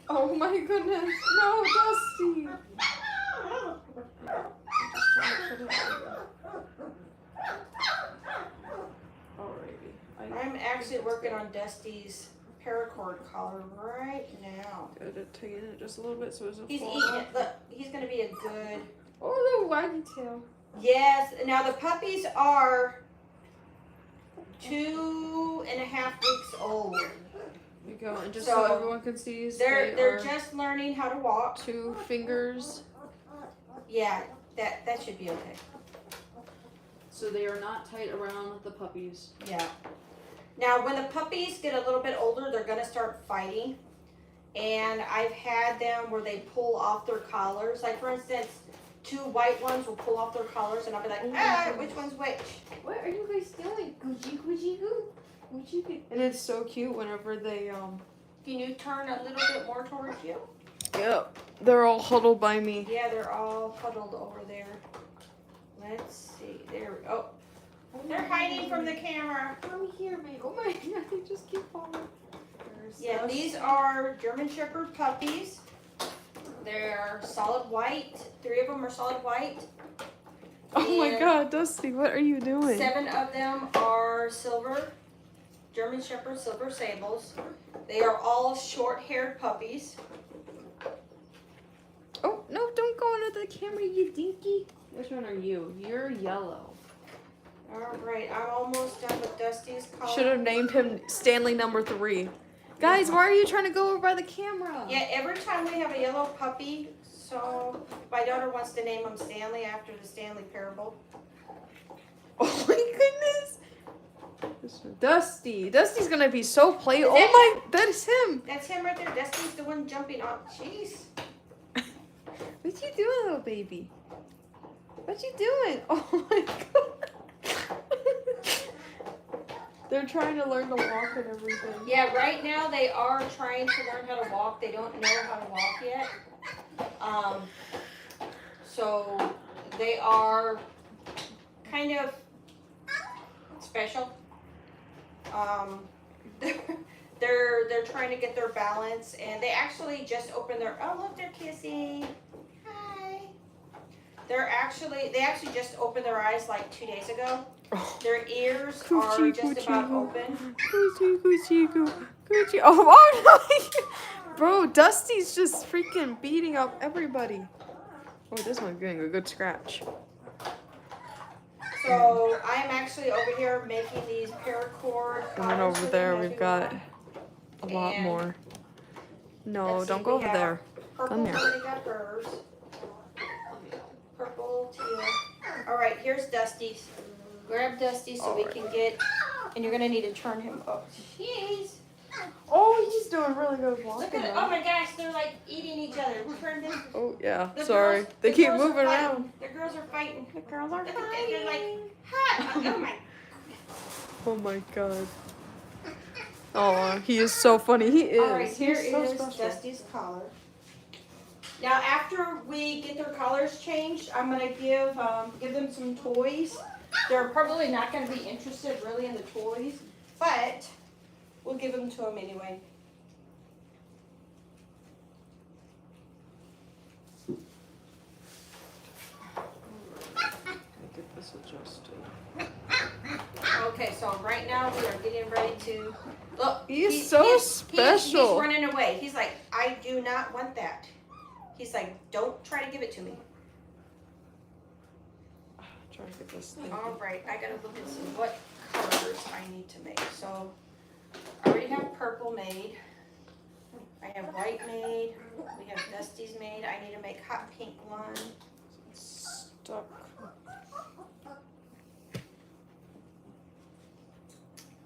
Oh my goodness. No, Dusty. Alrighty. I'm actually working on Dusty's paracord collar right now. Gotta tighten it just a little bit so it doesn't He's fall eating off. it. Look, he's gonna be a good. Oh, little waggy tail. Yes. Now the puppies are 2.5 weeks old. There you go. And just So, so everyone can see, They're just learning how to walk. 2 fingers. Yeah, that should be okay. So they are not tight around the puppies. Yeah. Now, when the puppies get a little bit older, they're going to start fighting. And I've had them where they pull off their collars. Like, for instance, 2 white ones will pull off their collars, and I'll be like, which one's which? What are you guys doing? Gucci, Gucci, Goo. Gucci. And it's so cute whenever they, Can you turn a little bit more towards you? Yep. They're all huddled by me. Yeah, they're all huddled over there. Let's see. There we go. Oh, they're hiding from the camera. Come here, man. Oh my god, they just keep falling. Yeah, these are German Shepherd puppies. They're solid white. 3 of them are solid white. Oh my god, Dusty, what are you doing? 7 of them are silver, German Shepherd silver sables. They are all short-haired puppies. Oh, no, don't go into the camera, you dinky. Which one are you? You're yellow. All right, I'm almost done with Dusty's collar. Should have named him Stanley number 3. Guys, why are you trying to go over by the camera? Yeah, every time we have a yellow puppy, so my daughter wants to name him Stanley after the Stanley Parable. Oh my goodness. Dusty. Dusty's gonna be so playful. Oh my, that is him. That's him right there. Dusty's the one jumping on. Jeez. What you doing, little baby? What you doing? Oh my god. They're trying to learn to walk and everything. Yeah, right now they are trying to learn how to walk. They don't know how to walk yet. So they are kind of special. They're trying to get their balance, and they actually just opened their. Oh, look, they're kissing. Hi. They actually just opened their eyes like 2 days ago. Oh. Their ears are Coochie, just coochie, about goo. open. Coochie, coochie, goo. Coochie. Oh no! Bro, Dusty's just freaking beating up everybody. Oh, this one's getting a good scratch. So I'm actually over here making these paracord. And then over there we've got a lot And more. No, let's don't see, go we over have there. Purple Come here. already got hers. Purple, teal. All right, here's Dusty's. Grab Dusty so we can get, and you're gonna need to turn him up. Jeez. Oh, he's doing really good Look walking. at it. Oh my gosh, they're like eating each other. Turn this. Oh yeah, The sorry. girls- They the keep girls are moving fighting. around. The girls are fighting. The girls are Look at that, they're like, fighting. hot. Oh my. Oh my god. Oh, he is so funny. He is. All right, here He's so is special. Dusty's collar. Now, after we get their collars changed, I'm gonna give them some toys. They're probably not gonna be interested really in the toys, but we'll give them to them anyway. Get this adjusted. Okay, so right now we are getting ready to look. He's so special. He's running away. He's like, I do not want that. He's like, don't try to give it to me. Trying to get this thing. All right, I gotta look and see what colors I need to make. So I already have purple made. I have white made. We have Dusty's made. I need to make hot pink one. Stuck.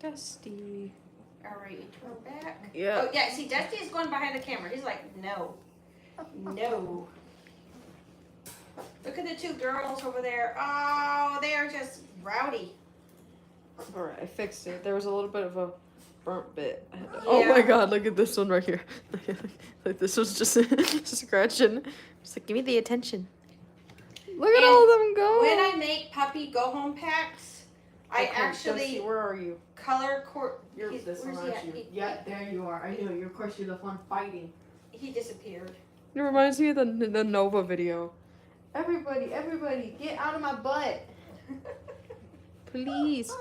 Dusty. All right, you turn back. Yeah. Oh yeah, see, Dusty is going behind the camera. He's like, no, no. Look at the 2 girls over there. Oh, they are just rowdy. Alright, I fixed it. There was a little bit of a burnt bit. Oh my Yeah. god, look at this one right here. Like this was just scratching. Just like, give me the attention. Look at And all of them go. When I make puppy go home packs, I Okay, actually Dusty, where are you? color cord. You're this one, Where's he aren't at? you? Yeah, there you are. I knew. Of course, you're the one fighting. He disappeared. It reminds me of the Nova video. Everybody, get out of my butt. Please.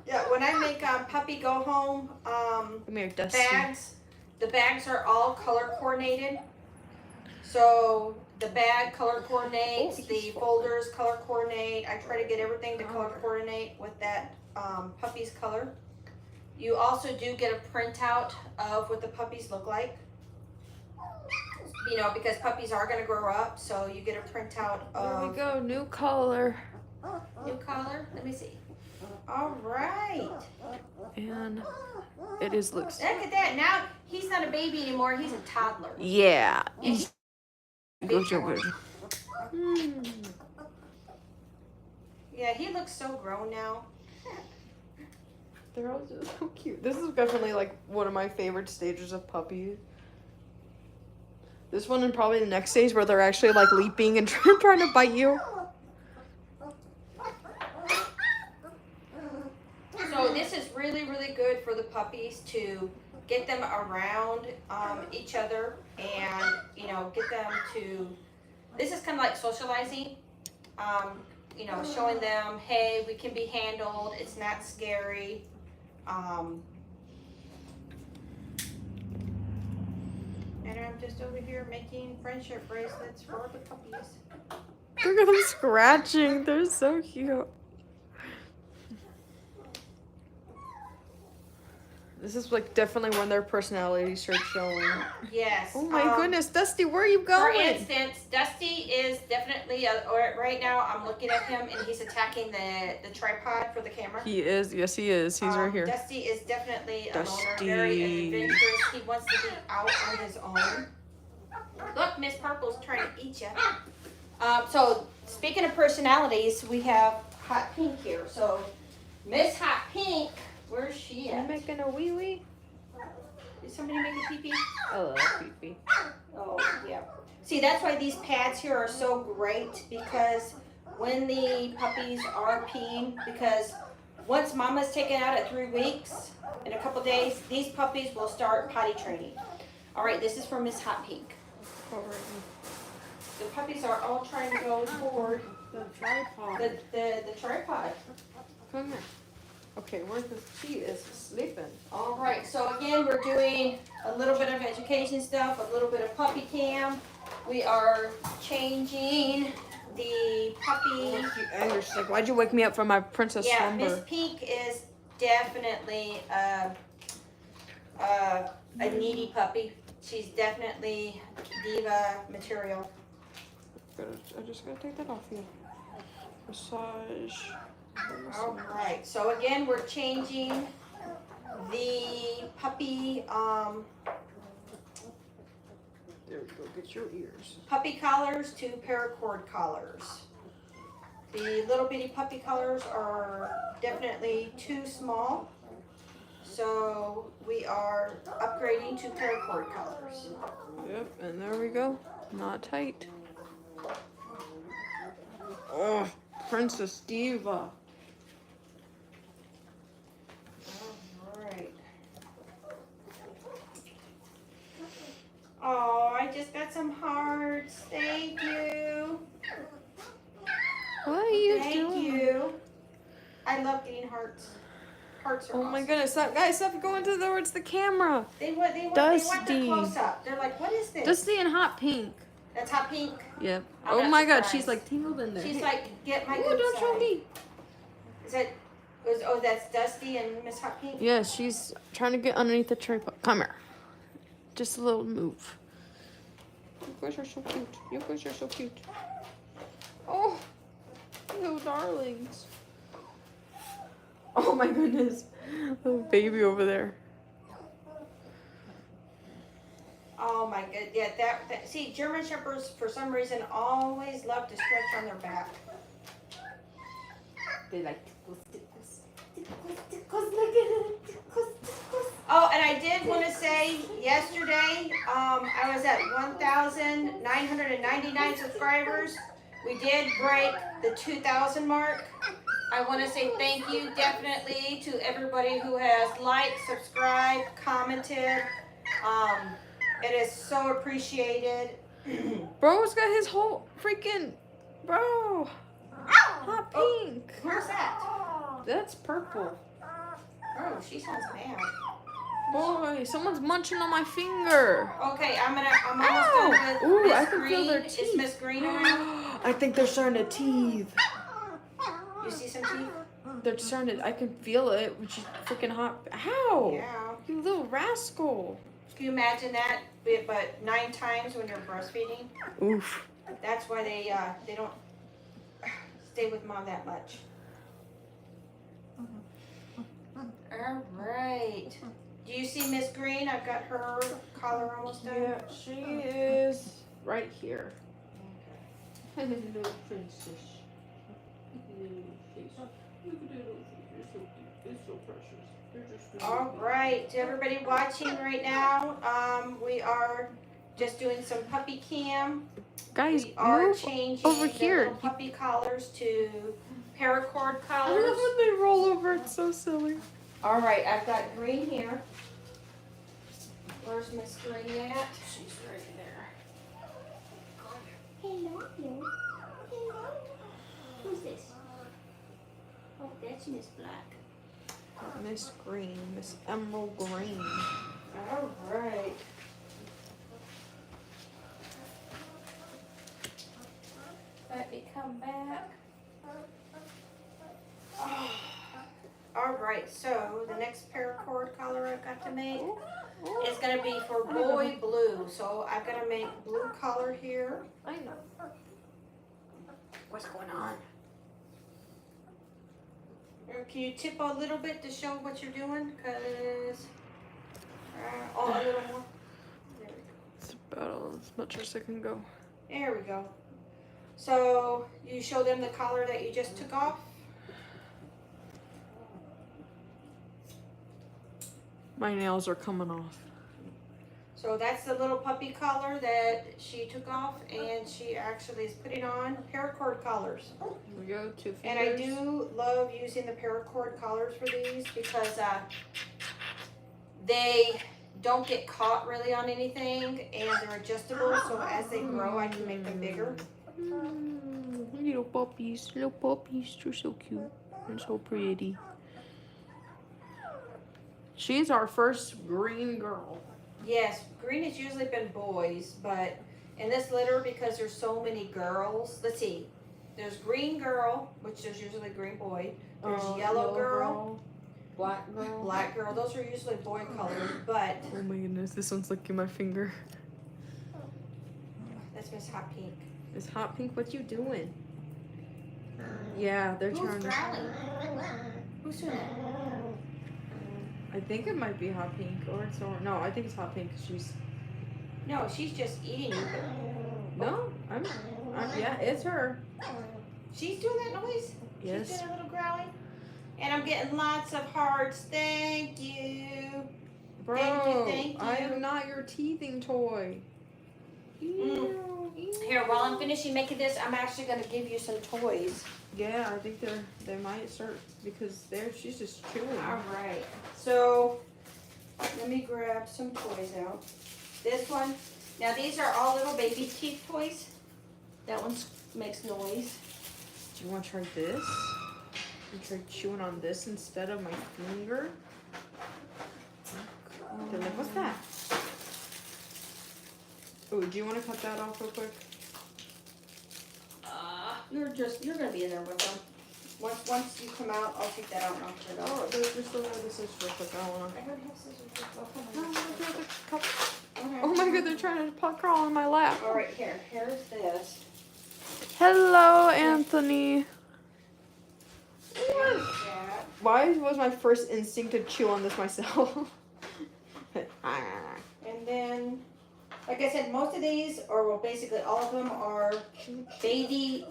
Yeah, when I make puppy go home Come here, Dusty. bags, the bags are all color coordinated. So The bag color coordinates, Oh, the he's folders color coordinate. I try to get everything to color coordinate with that puppy's color. You also do get a printout of what the puppies look like. You know, because puppies are going to grow up, so you get a printout of... There we go, new color. New color? Let me see. All right. And it is loose. Look at that. Now, he's not a baby anymore. He's a toddler. Yeah. He's Good. Yeah, he looks so grown now. They're all just so cute. This is definitely like one of my favorite stages of puppies. This one and probably the next stage where they're actually like leaping and trying to bite you. So this is really, really good for the puppies to get them around each other and, you know, get them to, this is kind of like socializing, you know, showing them, hey, we can be handled, it's not scary. And I'm just over here making friendship bracelets for the puppies. Look at them scratching. They're so cute. This is like definitely when their personality starts showing. Yes. Oh my goodness, Dusty, where are you For going? instance, Dusty is definitely, or right now I'm looking at him and he's attacking the tripod for the camera. He is. Yes, he is. He's right here. Dusty is definitely a loner, Dusty. very adventurous. He wants to be out on his own. Look, Miss Purple's trying to eat you. So speaking of personalities, we have Hot Pink here. So Miss Hot Pink, where's she You at? making a wee wee? Did somebody make a pee-pee? I love pee-pee. Oh, yeah. See, that's why these pads here are so great, because when the puppies are peeing, because once mama's taken out at 3 weeks, in a couple days, these puppies will start potty training. All right, this is for Miss Hot Pink. The puppies are all trying to go toward The tripod. the tripod. Come here. Okay, where's the she is sleeping? All right, so again, we're doing a little bit of education stuff, a little bit of puppy cam. We are changing the puppy. And you're just like, why'd you wake me up from my princess Yeah, slumber? Miss Pink is definitely a needy puppy. She's definitely diva material. I just gotta take that off you. Massage. All right, so again, we're changing the puppy There we go. Get your ears. puppy collars to paracord collars. The little bitty puppy collars are definitely too small, so we are upgrading to paracord collars. Yep, and there we go. Not tight. Oh, Princess Diva. Alright. Oh, I just got some hearts. Thank you. What are you Thank doing? you. I love getting hearts. Hearts are Oh my awesome. goodness, stop, guys, stop going towards the camera. They want the Dusty. close up. They're like, what is this? Dusty and Hot Pink. That's Hot Pink. Yep. I'm Oh not my god, surprised. she's like tingled in there. She's Hey. like, get my Ooh, good don't side. show me. Is that, that's Dusty and Miss Hot Pink? Yeah, she's trying to get underneath the tripod. Come here. Just a little move. You guys are so cute. You guys are so cute. Oh, little darlings. Oh my goodness. Little baby over there. Oh my good, yeah, that, see, German Shepherds, for some reason, always love to stretch on their back. They like tickles, tickles, look at it, tickles. Oh, and I did want to say, yesterday, I was at 1,999 subscribers. We did break the 2,000 mark. I want to say thank you, definitely, to everybody who has liked, subscribed, commented. It is so appreciated. Bro's got his whole freaking bro. Hot pink. Where's that? That's purple. Oh, she sounds mad. Boy, someone's munching on my finger. Okay, I'm almost Ow! done with Ooh, Miss I can Green. feel their Is teeth. Miss Green around? I think they're starting to teeth. You see some teeth? They're starting to, I can feel it, which is freaking hot. Ow! Yeah. You little rascal. Can you imagine that? But 9 times when you're breastfeeding. Oof. That's why they don't stay with mom that much. All right. Do you see Miss Green? I've got her collar almost done. Yeah, she is right here. Little princess. Little face. Look at that little face. They're so cute. They're so precious. They're just really All right. To everybody watching right now, we are just doing some puppy cam. Guys, We are move changing over the here. little puppy collars to paracord I collars. love when they roll over. It's so silly. All right, I've got Green here. Where's Miss Green at? She's right there. Hello. Hello. Who's this? Oh, that's Miss Black. Miss Green, Miss Emerald Green. All right. Let me come back. Oh. All right, so the next paracord collar I've got to make is going to be for boy blue. So I've got to make blue collar here. I know. What's going on? Can you tip a little bit to show what you're doing? Because, oh, a little more. There we go. It's about as much as I can go. There we go. So you show them the collar that you just took off. My nails are coming off. So that's the little puppy collar that she took off, and she actually is putting on paracord collars. Here we go, 2 fingers. And I do love using the paracord collars for these because they don't get caught really on anything, and they're adjustable. So as they grow, I can make them bigger. Little puppies, they're so cute and so pretty. She's our first green girl. Yes, green has usually been boys, but in this litter, because there's so many girls, let's see. There's green girl, which is usually green boy. There's yellow girl, black girl, black girl. Those are usually boy colors, but oh my goodness, this one's licking my finger. that's Miss Hot Pink. Is Hot Pink, what you doing? Yeah, they're Who's trying to. growling? Who's doing that? I think it might be Hot Pink or it's no, I think it's Hot Pink. She's No, she's just eating you. no, I'm yeah, it's her. She's doing that noise? Yes. She's doing a little growling? And I'm getting lots of hearts. Thank you. Bro, Thank you. I am not your teething toy. Ew. Here, while I'm finishing making this, I'm actually going to give you some toys. Yeah, I think they might start because she's just chewing. All right. So, let me grab some toys out. This one. Now, these are all little baby teeth toys. That one makes noise. Do you want to try this? You try chewing on this instead of my finger? They're like, what's that? Oh, do you want to cut that off real quick? You're gonna be in there with them. Once you come out, I'll take that out and I'll put it Oh, off. there's just a little scissors real quick. I don't want I don't have scissors. to. Okay. Oh my god, they're trying to pot crawl on my lap. All right, here's this. Hello, Anthony. There's that. Why was my first instinct to chew on this myself? And then, like I said, most of these, or well, basically all of them, are baby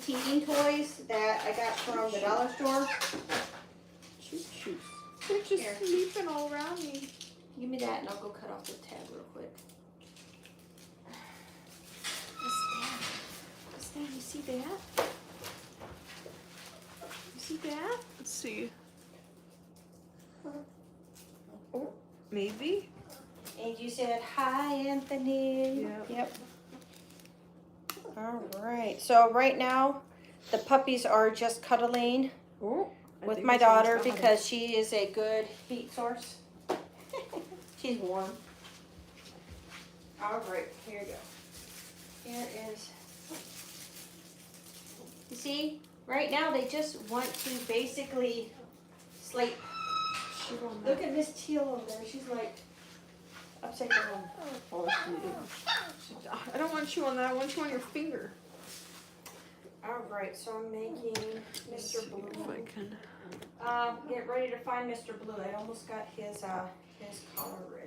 teething toys that I got from the dollar store. Choo-choo. They're just Here. sleeping all around me. Give me that, and I'll go cut off the tab real quick. What's that? You see that? You see that? Let's see. Oh, maybe. And you said, hi, Anthony. Yep. All right. So right now, the puppies are just cuddling Oh, with my daughter because she is a good heat source. She's warm. All right, here you go. Here is. You see, right now they just want to basically sleep. Look at Miss Teal over there. She's like upside down. Oh, I don't want you on that. I want you on your finger. All right, so I'm making Mr. Blue. If I can. Get ready to find Mr. Blue. I almost got his collar ready.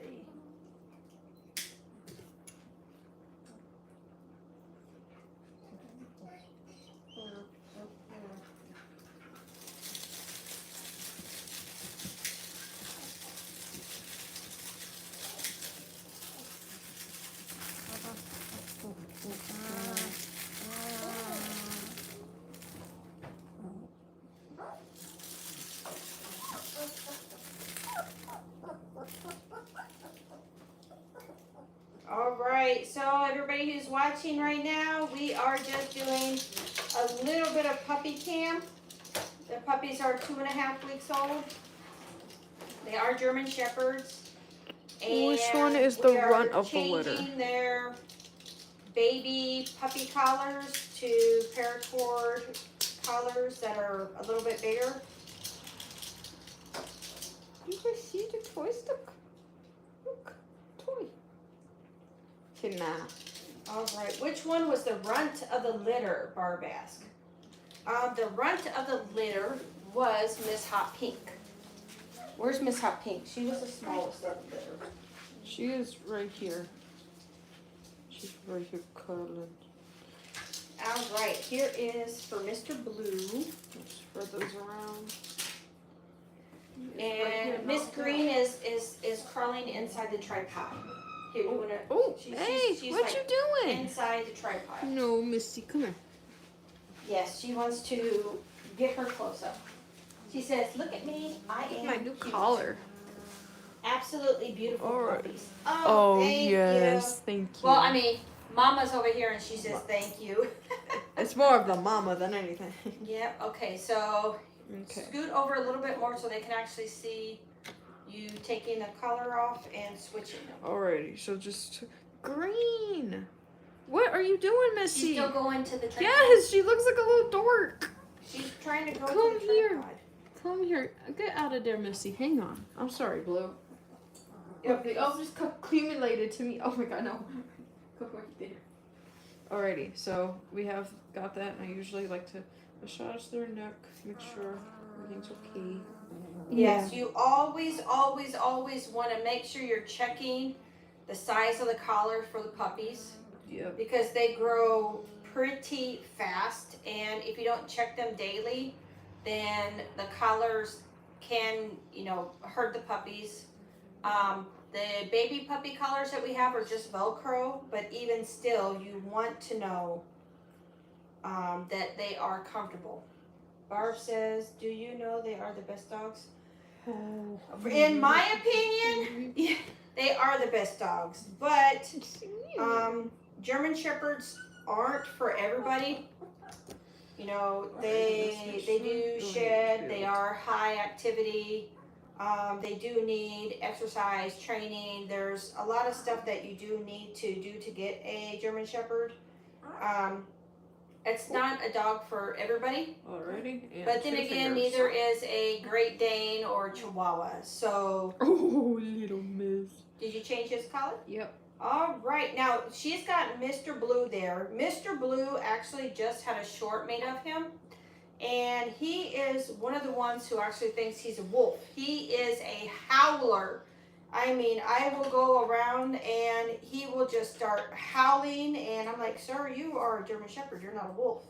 All right, so everybody who's watching right now, we are just doing a little bit of puppy cam. The puppies are 2.5 weeks old. They are German Shepherds. And which one is the runt of the litter? Changing their baby puppy collars to paracord collars that are a little bit bigger. You guys see the toy stuck? Look, toy. Okay, nah. All right, which one was the runt of the litter, Barb asked. The runt of the litter was Miss Hot Pink. Where's Miss Hot Pink? She was the smallest of the litter. She is right here. She's right here cuddling. All right, here is for Mr. Blue. Let's spread those around. And Miss Green is crawling inside the tripod. Here, you wanna, Oh, she's what like you doing? inside the tripod. No, Missy, come here. Yes, she wants to get her close up. She says, "Look at me, I am My new cute." collar. Absolutely beautiful All right. puppies. Oh, thank yes, you. thank you. Well, I mean, Mama's over here and she says thank you. It's more of the mama than anything. Yep. Okay, so Okay. scoot over a little bit more so they can actually see you taking the collar off and switching them. Alrighty, so just green. What are you doing, Missy? She's still going to the tripod. Yes, she looks like a little dork. She's trying to go Come to the here. tripod. Come here. Get out of there, Missy. Hang on. I'm sorry, Blue. Yep. They all just accumulated to me. Oh my god, no. Come right there. Alrighty, so we have got that, and I usually like to massage their neck, make sure everything's okay. Yes, you always want to make sure you're checking the size of the collar for the puppies. Yep. Because they grow pretty fast, and if you don't check them daily, then the collars can, hurt the puppies. The baby puppy collars that we have are just Velcro, but even still, you want to know that they are comfortable. Barb says, "Do you know they are the best dogs?" In my opinion, they are the best dogs, but German Shepherds aren't for everybody. They do shed, they are high activity, they do need exercise, training. There's a lot of stuff that you do need to do to get a German Shepherd. It's not a dog for everybody. Alrighty. But then again, neither is a Great Dane or Chihuahua. So. Oh, little miss. Did you change his collar? Yep. All right. Now, she's got Mr. Blue there. Mr. Blue actually just had a short made of him. And he is one of the ones who actually thinks he's a wolf. He is a howler. I mean, I will go around and he will just start howling. And I'm like, "Sir, you are a German Shepherd. You're not a wolf."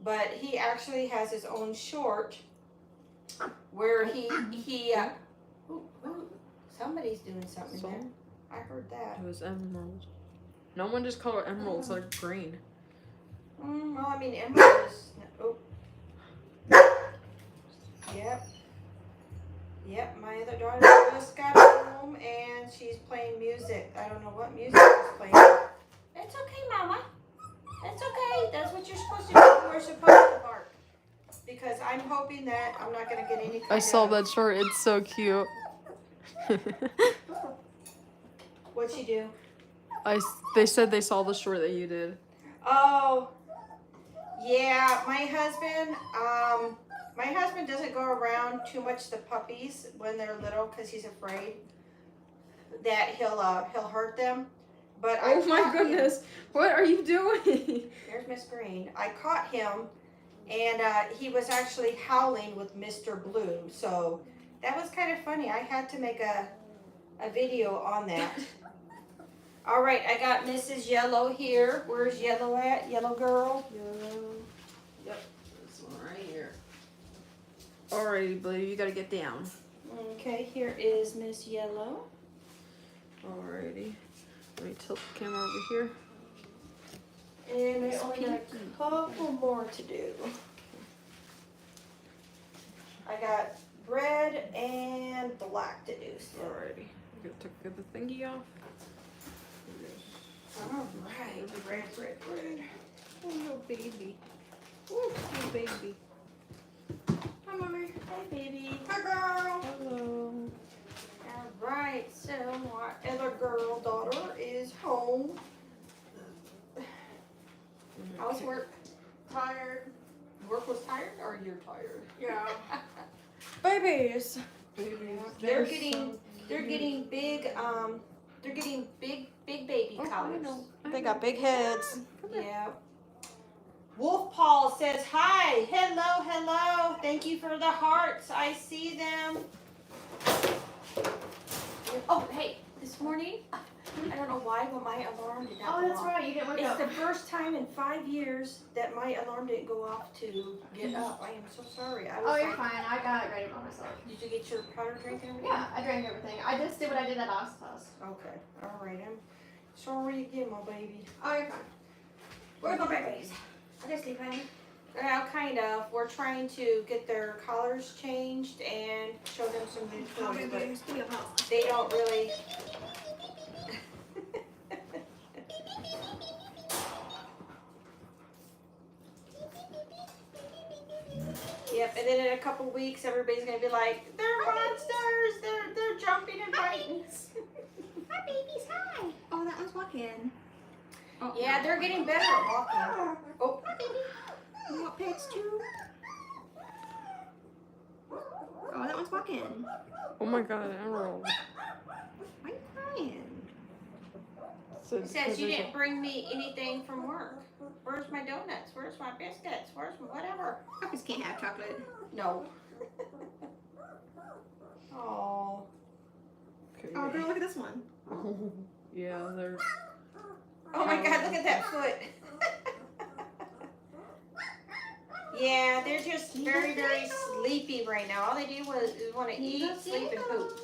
But he actually has his own short where somebody's doing something there. I heard that. It was emerald. No one just called it emeralds like green. Well, I mean, emerald is... Oh. Yep, my other daughter just got home and she's playing music. I don't know what music she's playing. It's okay, Mama. It's okay. That's what you're supposed to do. We're supposed to bark. Because I'm hoping that I'm not going to get any kind I saw of... that short. It's so cute. What'd she do? They said they saw the short that you did. Oh, yeah, my husband doesn't go around too much the puppies when they're little because he's afraid that he'll hurt them. But Oh my goodness, what are you doing? There's Miss Green. I caught him, and he was actually howling with Mr. Blue, so that was kind of funny. I had to make a video on that. All right, I got Mrs. Yellow here. Where's Yellow at? Yellow girl? Yellow. Yep, this one right here. Alrighty, Blue, you gotta get down. Okay, here is Miss Yellow. Alrighty. Let me tilt the camera over here. And I only got a couple more to do. I got red and black to do still. Alrighty. You gotta get the thingy off. Alright, red. Oh, little baby. Oh, little baby. Hi, Mommy. Hi, baby. Hi, girl. Hello. Alright, so my other girl daughter is home. How's work? Tired. Work was tired, or you're tired? Yeah. Babies. Babies. They're getting big. They're getting big baby collars. They got big heads. Yeah. Wolf Paul says hi. Hello. Thank you for the hearts. I see them. Oh, hey, this morning, I don't know why, but my alarm did not go that's off. right. You didn't wake It's up. the first time in 5 years that my alarm didn't go off to get up. I am so sorry. I was Oh, you're like, fine. I got it ready by myself. did you get your powder drink and everything? Yeah, I drank everything. I just did what I did at Alice's house. Okay, all right. I'm sorry again, my baby. Oh, you're fine. Where's my babies? Are they sleeping? Well, kind of. We're trying to get their collars changed and show them some new toys, but Give me a phone. they don't really. Yep, and then in a couple weeks, everybody's gonna be like, "They're monsters! They're jumping and biting." Hi, babies. Hi. Oh, that one's walking. Oh, Yeah, they're getting better at walking. Oh, Hi, baby. You want pets too? Oh, that one's walking. Oh my god, Emerald. Why are you crying? it says you didn't bring me anything from work. Where's my donuts? Where's my biscuits? Where's my whatever? Puppies can't have chocolate. No. Oh. Okay. Oh, girl, look at this one. Yeah, they're. Oh my God! Look at that foot. Yeah, they're just very sleepy right now. All they do is want to eat, sleep, and poop.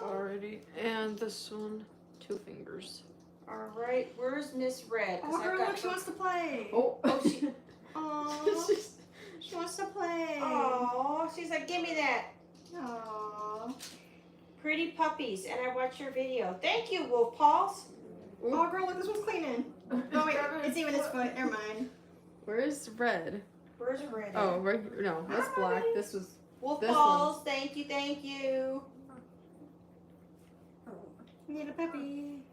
Already. And this one, 2 fingers. All right, where's Miss Red? 'Cause Oh, I've girl, got look, she wants to play. Oh, she. Aww. She wants to play. Oh, she's like, give me that. Aww. Pretty puppies, and I watched your video. Thank you, Wolf Paws. Oh, girl, look, this one's cleaning. Oh, wait, it's even his foot. Never mind. Where's red? Where's Red? Oh, right here. No, that's black. This was. Wolf this Paws, thank you. Need a puppy.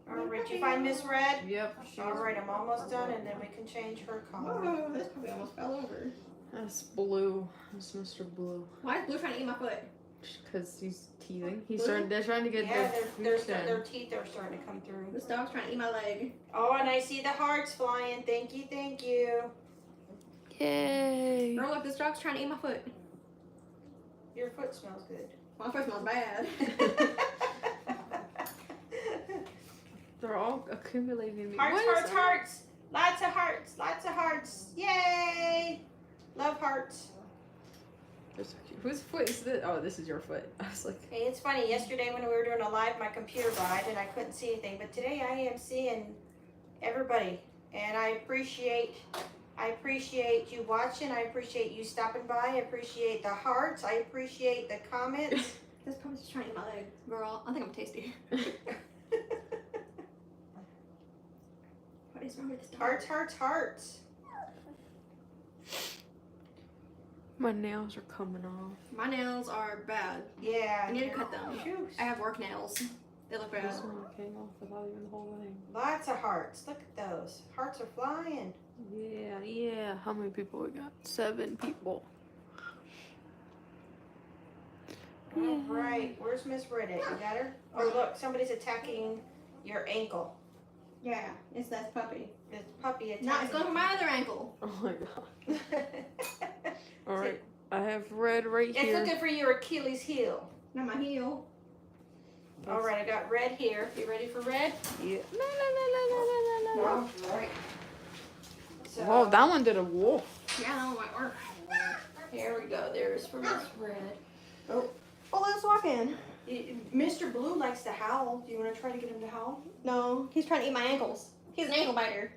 All right, did you find Miss Red? Yep. All right, I'm almost done, and then we can change her color. Oh, this puppy almost fell over. That's Blue. That's Mr. Blue. Why is Blue trying to eat my foot? Because he's teething. He's Blue? starting. They're trying to get Yeah, their food their in. teeth are starting to come through. This dog's trying to eat my leg. Oh, and I see the hearts flying. Thank you. Yay! Girl, look, this dog's trying to eat my foot. Your foot smells good. My foot smells bad. They're all accumulating me. Hearts, What is hearts, that? hearts. Lots of hearts. Yay! Love hearts. They're so cute. Whose foot is this? Oh, this is your foot. I was like, Hey, it's funny. Yesterday when we were doing a live, my computer died and I couldn't see anything. But today I am seeing everybody, and I appreciate you watching. I appreciate you stopping by. I appreciate the hearts. I appreciate the comments. This puppy's just trying to eat my leg. Girl, I think I'm tasty. What is wrong with this dog? Hearts. my nails are coming off. My nails are bad. Yeah. I need to cut them. Phew. I have work nails They look bad. This one came off without even the whole thing. Lots of hearts. Look at those. Hearts are flying. Yeah. How many people we got? 7 people. All right. Where's Miss Reddit? You got her? Oh, look. Somebody's attacking your ankle. Yeah, it's that puppy. It's puppy attacking. No, it's going for my other ankle. Oh my god. Alright. I have red right It's here. looking for your Achilles heel. Not my heel. All right. I got red here. You ready for red? Yeah. All right. So, Whoa, that one did a wolf. Yeah, that one might work. here we go. There's for Miss Red. Oh, let's walk in. Mr. Blue likes to howl. Do you want to try to get him to howl? No, he's trying to eat my ankles. He's an ankle biter.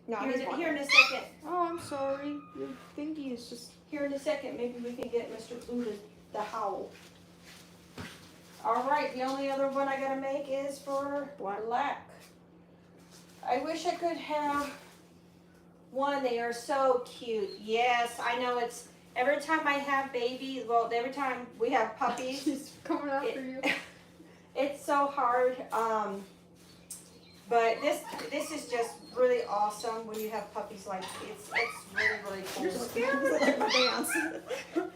No, he's walking. Here in a second. Oh, I'm sorry. Your thingy is just. Here in a second, maybe we can get Mr. Blue to howl. All right, the only other one I gotta make is for black. I wish I could have one. They are so cute. Yes, I know it's every time I have babies. Well, every time we have puppies, She's coming after you. it's so hard. But this is just really awesome when you have puppies like it's really cool. You're scared. Like my dance.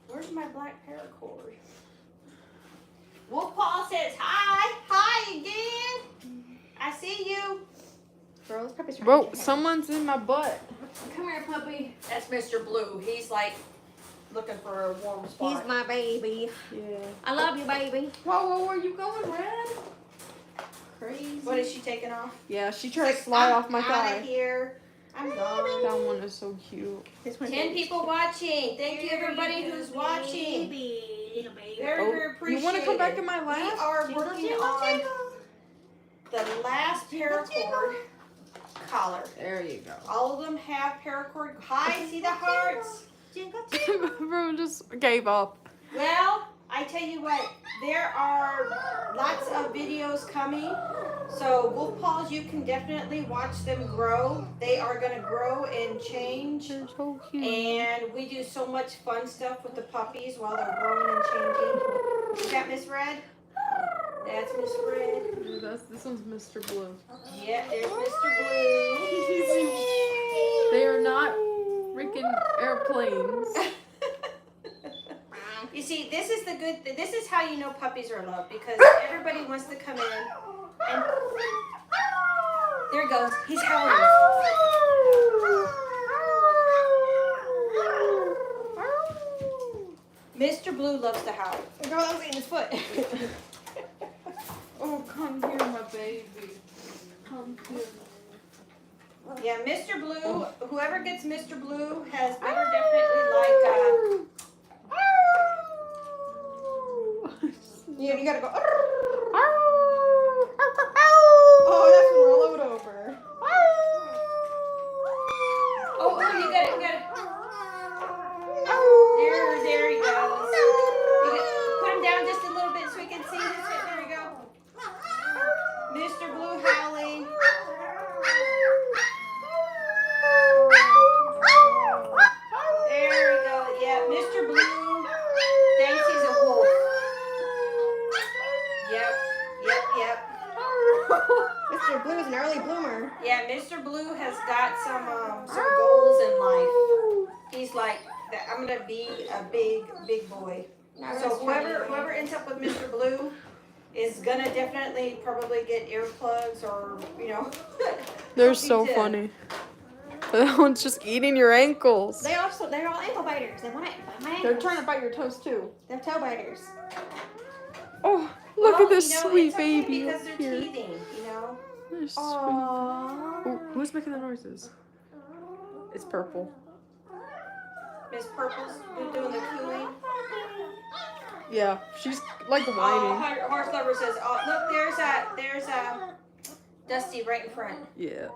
Where's my black paracord? Wolf Paw says hi. Hi again. I see you. Bro, this puppy's trying Whoa, to get someone's in my butt. Come here, puppy. That's Mr. Blue. He's like looking for a warm spot. He's my baby. Yeah. I love you, baby. Whoa, where you going, Red? Crazy. What is she taking off? Yeah, she tried to slide off my Out thigh. of here. I'm gone. That one is so cute. This one's 10 people watching. Thank you everybody who's watching. Baby, little baby. Very appreciated. You want to come back in my We lap? are Jingle, working jingle, on jingle. the last paracord collar. There you go. All of them have paracord. Hi, see the hearts? Jingle, jingle. Everyone just gave up. Well, I tell you what, there are lots of videos coming. So wolf paws, you can definitely watch them grow. They are going to grow and change. They're so cute. And we do so much fun stuff with the puppies while they're growing and changing. Is that Miss Red? That's Miss Red. This one's Mr. Blue. Yeah, there's Mr. Blue. They are not freaking airplanes. You see, this is the good thing. This is how you know puppies are loved because everybody wants to come in and there he goes. He's howling. Mr. Blue loves to howl. Girl, I was eating his foot. Oh, come here, my baby. Come here. Yeah, Mr. Blue, whoever gets Mr. Blue has better definitely You gotta go. Oh, Oh, that's gonna roll it over. oh, you got it, you got it. There he goes. Put him down just a little bit so we can see this. There we go. Mr. Blue howling. There we go. Yeah, Mr. Blue thinks he's a wolf. Yep. Mr. Blue is an early bloomer. Yeah, Mr. Blue has got some goals in life. He's like, I'm gonna be a big boy. So whoever ends up with Mr. Blue is gonna definitely probably get earplugs or they're something so to- funny. That one's just eating your ankles. They're all ankle biters. They want to bite my ankles. They're trying to bite your toes too. They're toe biters. Oh, look Well, at this sweet it's okay baby because up they're here. teething, They're sweet. Aww. Oh, who's making the noises? It's Purple. Miss Purple's doing the cooing. Yeah, she's like Oh, whining. Horse Lover says, oh, look, there's Dusty right in front. Yeah.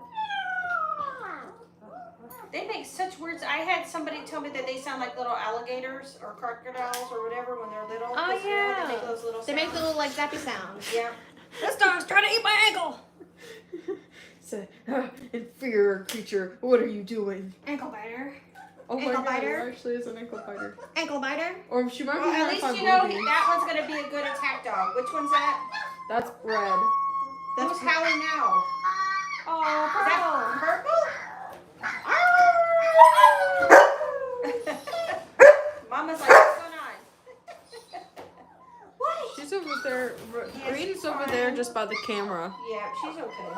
They make such words. I had somebody tell me that they sound like little alligators or crocodiles or whatever when they're little. Oh, 'Cause, yeah. they make those little They make sounds. the little like zappy sounds. Yeah. This dog's trying to eat my ankle. Say, inferior creature, what are you doing? Ankle biter. Oh Ankle my god, biter? it actually is an ankle biter. Ankle biter. Or she might Well, be at hurt least by you know boobies. that one's gonna be a good attack dog. Which one's that? That's red. Who's howling now? Oh, Is that purple? Mama's like, what's going on? What? She's over there. Yeah, Green's she's over fine. there just by the camera. Yeah, she's okay.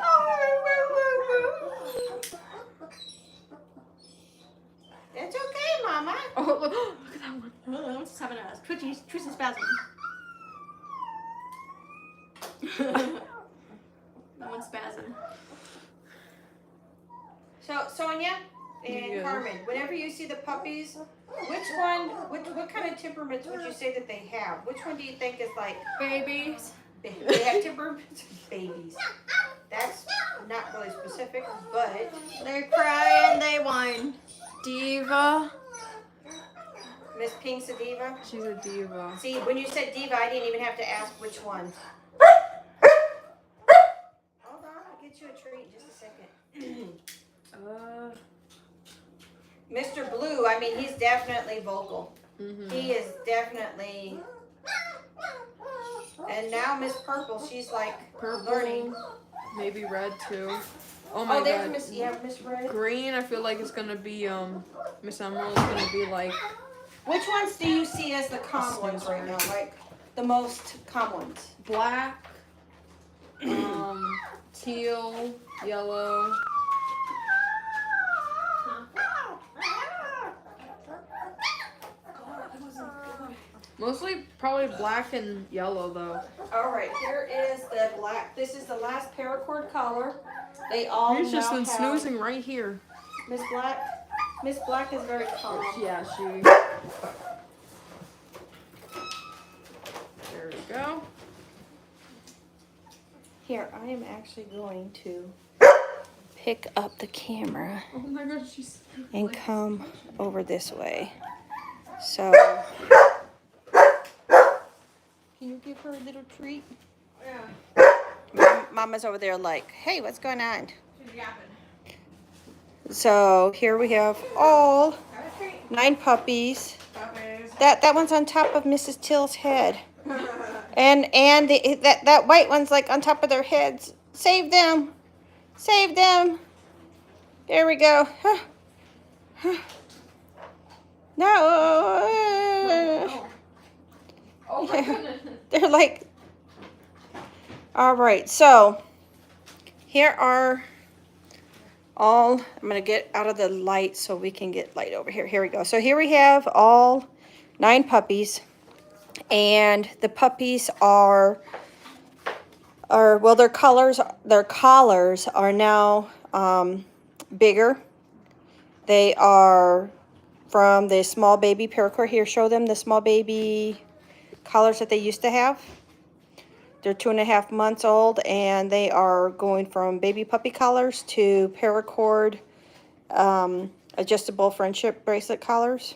It's okay, Mama. Oh, look at that one. Oh, I'm just having a twitchy spasm. That one's spazzing. So, Sonia and Yes. Carmen, whenever you see the puppies, what kind of temperaments would you say that they have? Which one do you think is like, Babies. they have temperaments? Babies. That's not really specific, but They cry and they whine. Diva. Miss Pink's a diva. She's a diva. See, when you said diva, I didn't even have to ask which one. Hold on, I'll get you a treat in just a second. Mr. Blue, I mean, he's definitely vocal. Mm-hmm. He is definitely. And now Miss Purple, she's like learning. Maybe red too. Oh my Oh, there's god. Miss. Yeah, Miss Red. Green, I feel like it's gonna be Miss Emerald's gonna be like Which ones do you see as the calm ones right now? Like the most calm ones? black, teal, yellow. Mostly probably black and yellow though. All right, here is the black. This is the last paracord collar. They all She's just now been have- snoozing right here. Miss Black. Miss Black is very calm. Yeah, she. There we go. Here, I am actually going to pick up the camera Oh my god, she's. and come over this way. So, can you give her a little treat? Yeah. Mama's over there like, hey, what's going on? She's yapping. So here we have all Have a treat. 9 puppies. Puppies. That one's on top of Mrs. Till's head. And that white one's like on top of their heads. Save them. Save them. There we go. No. Oh my Yeah. goodness. They're like, all right. So here are all, I'm going to get out of the light so we can get light over here. Here we go. So here we have all 9 puppies. And the puppies are well, their collars are now bigger. They are from the small baby paracord. Here, show them the small baby collars that they used to have. They're 2.5 months old, and they are going from baby puppy collars to paracord adjustable friendship bracelet collars.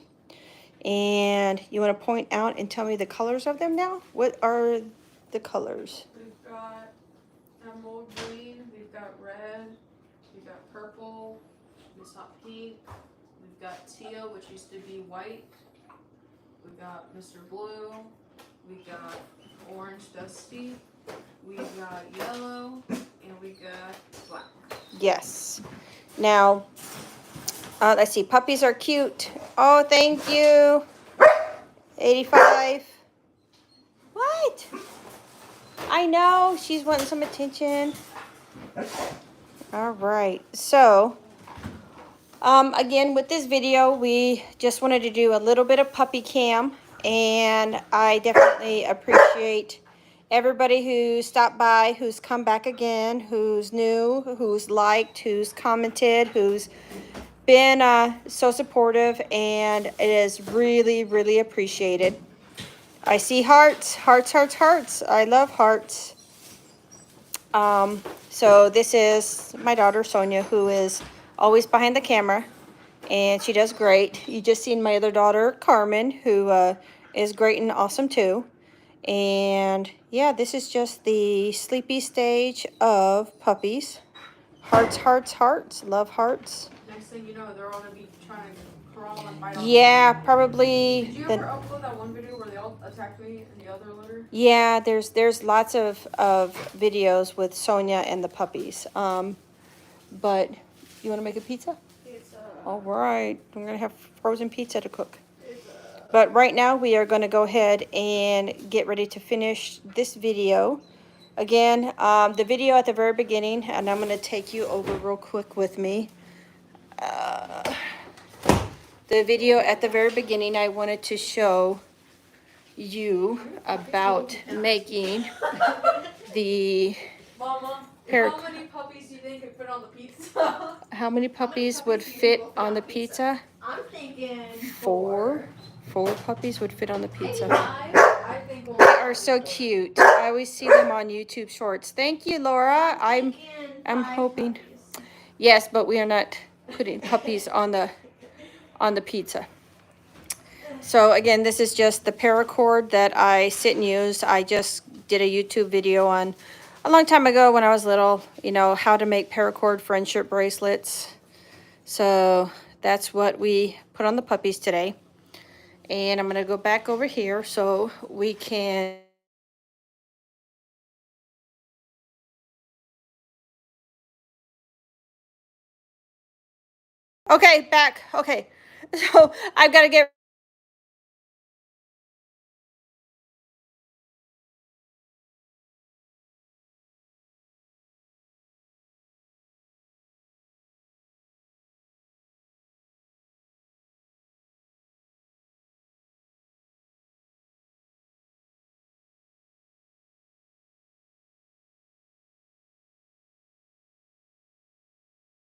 And you want to point out and tell me the colors of them now? What are the colors? We've got emerald green, we've got red, we've got purple, this hot pink, we've got teal, which used to be white, we've got Mr. Blue, we've got orange dusty, we've got yellow, and we got black. Yes. Now, let's see. Puppies are cute. Oh, thank you. 85. What? I know. She's wanting some attention. All right. So, again, with this video, we just wanted to do a little bit of puppy cam. And I definitely appreciate everybody who stopped by, who's come back again, who's new, who's liked, who's commented, who's been so supportive, and it is really, really appreciated. I see hearts, hearts, hearts, hearts. I love hearts. So this is my daughter, Sonia, who is always behind the camera, and she does great. You just seen my other daughter, Carmen, who is great and awesome too. And yeah, this is just the sleepy stage of puppies. Hearts, hearts, hearts. Love hearts. next thing you know, they're all gonna be trying to crawl and bite. Yeah, probably. Did you ever upload that one video where they all attacked me in the other litter? Yeah, there's lots of videos with Sonia and the puppies. But you want to make a pizza? Pizza. All right, I'm gonna have frozen pizza to cook. But right now we are going to go ahead and get ready to finish this video. Again, the video at the very beginning, and I'm going to take you over real quick with me. The video at the very beginning, I wanted to show you about making the Mama, Par- how many puppies do you think could fit on the pizza? how many puppies would fit on the pizza? I'm thinking Four puppies would fit on the pizza. I think we'll They are so cute. I always see them on YouTube Shorts. Thank you, Laura. I'm hoping. Yes, but we are not putting puppies on the pizza. So again, this is just the paracord that I sit and use. I just did a YouTube video on a long time ago when I was little, you know, how to make paracord friendship bracelets. So that's what we put on the puppies today. And I'm going to go back over here so we can. Okay, back. Okay. So I've got to get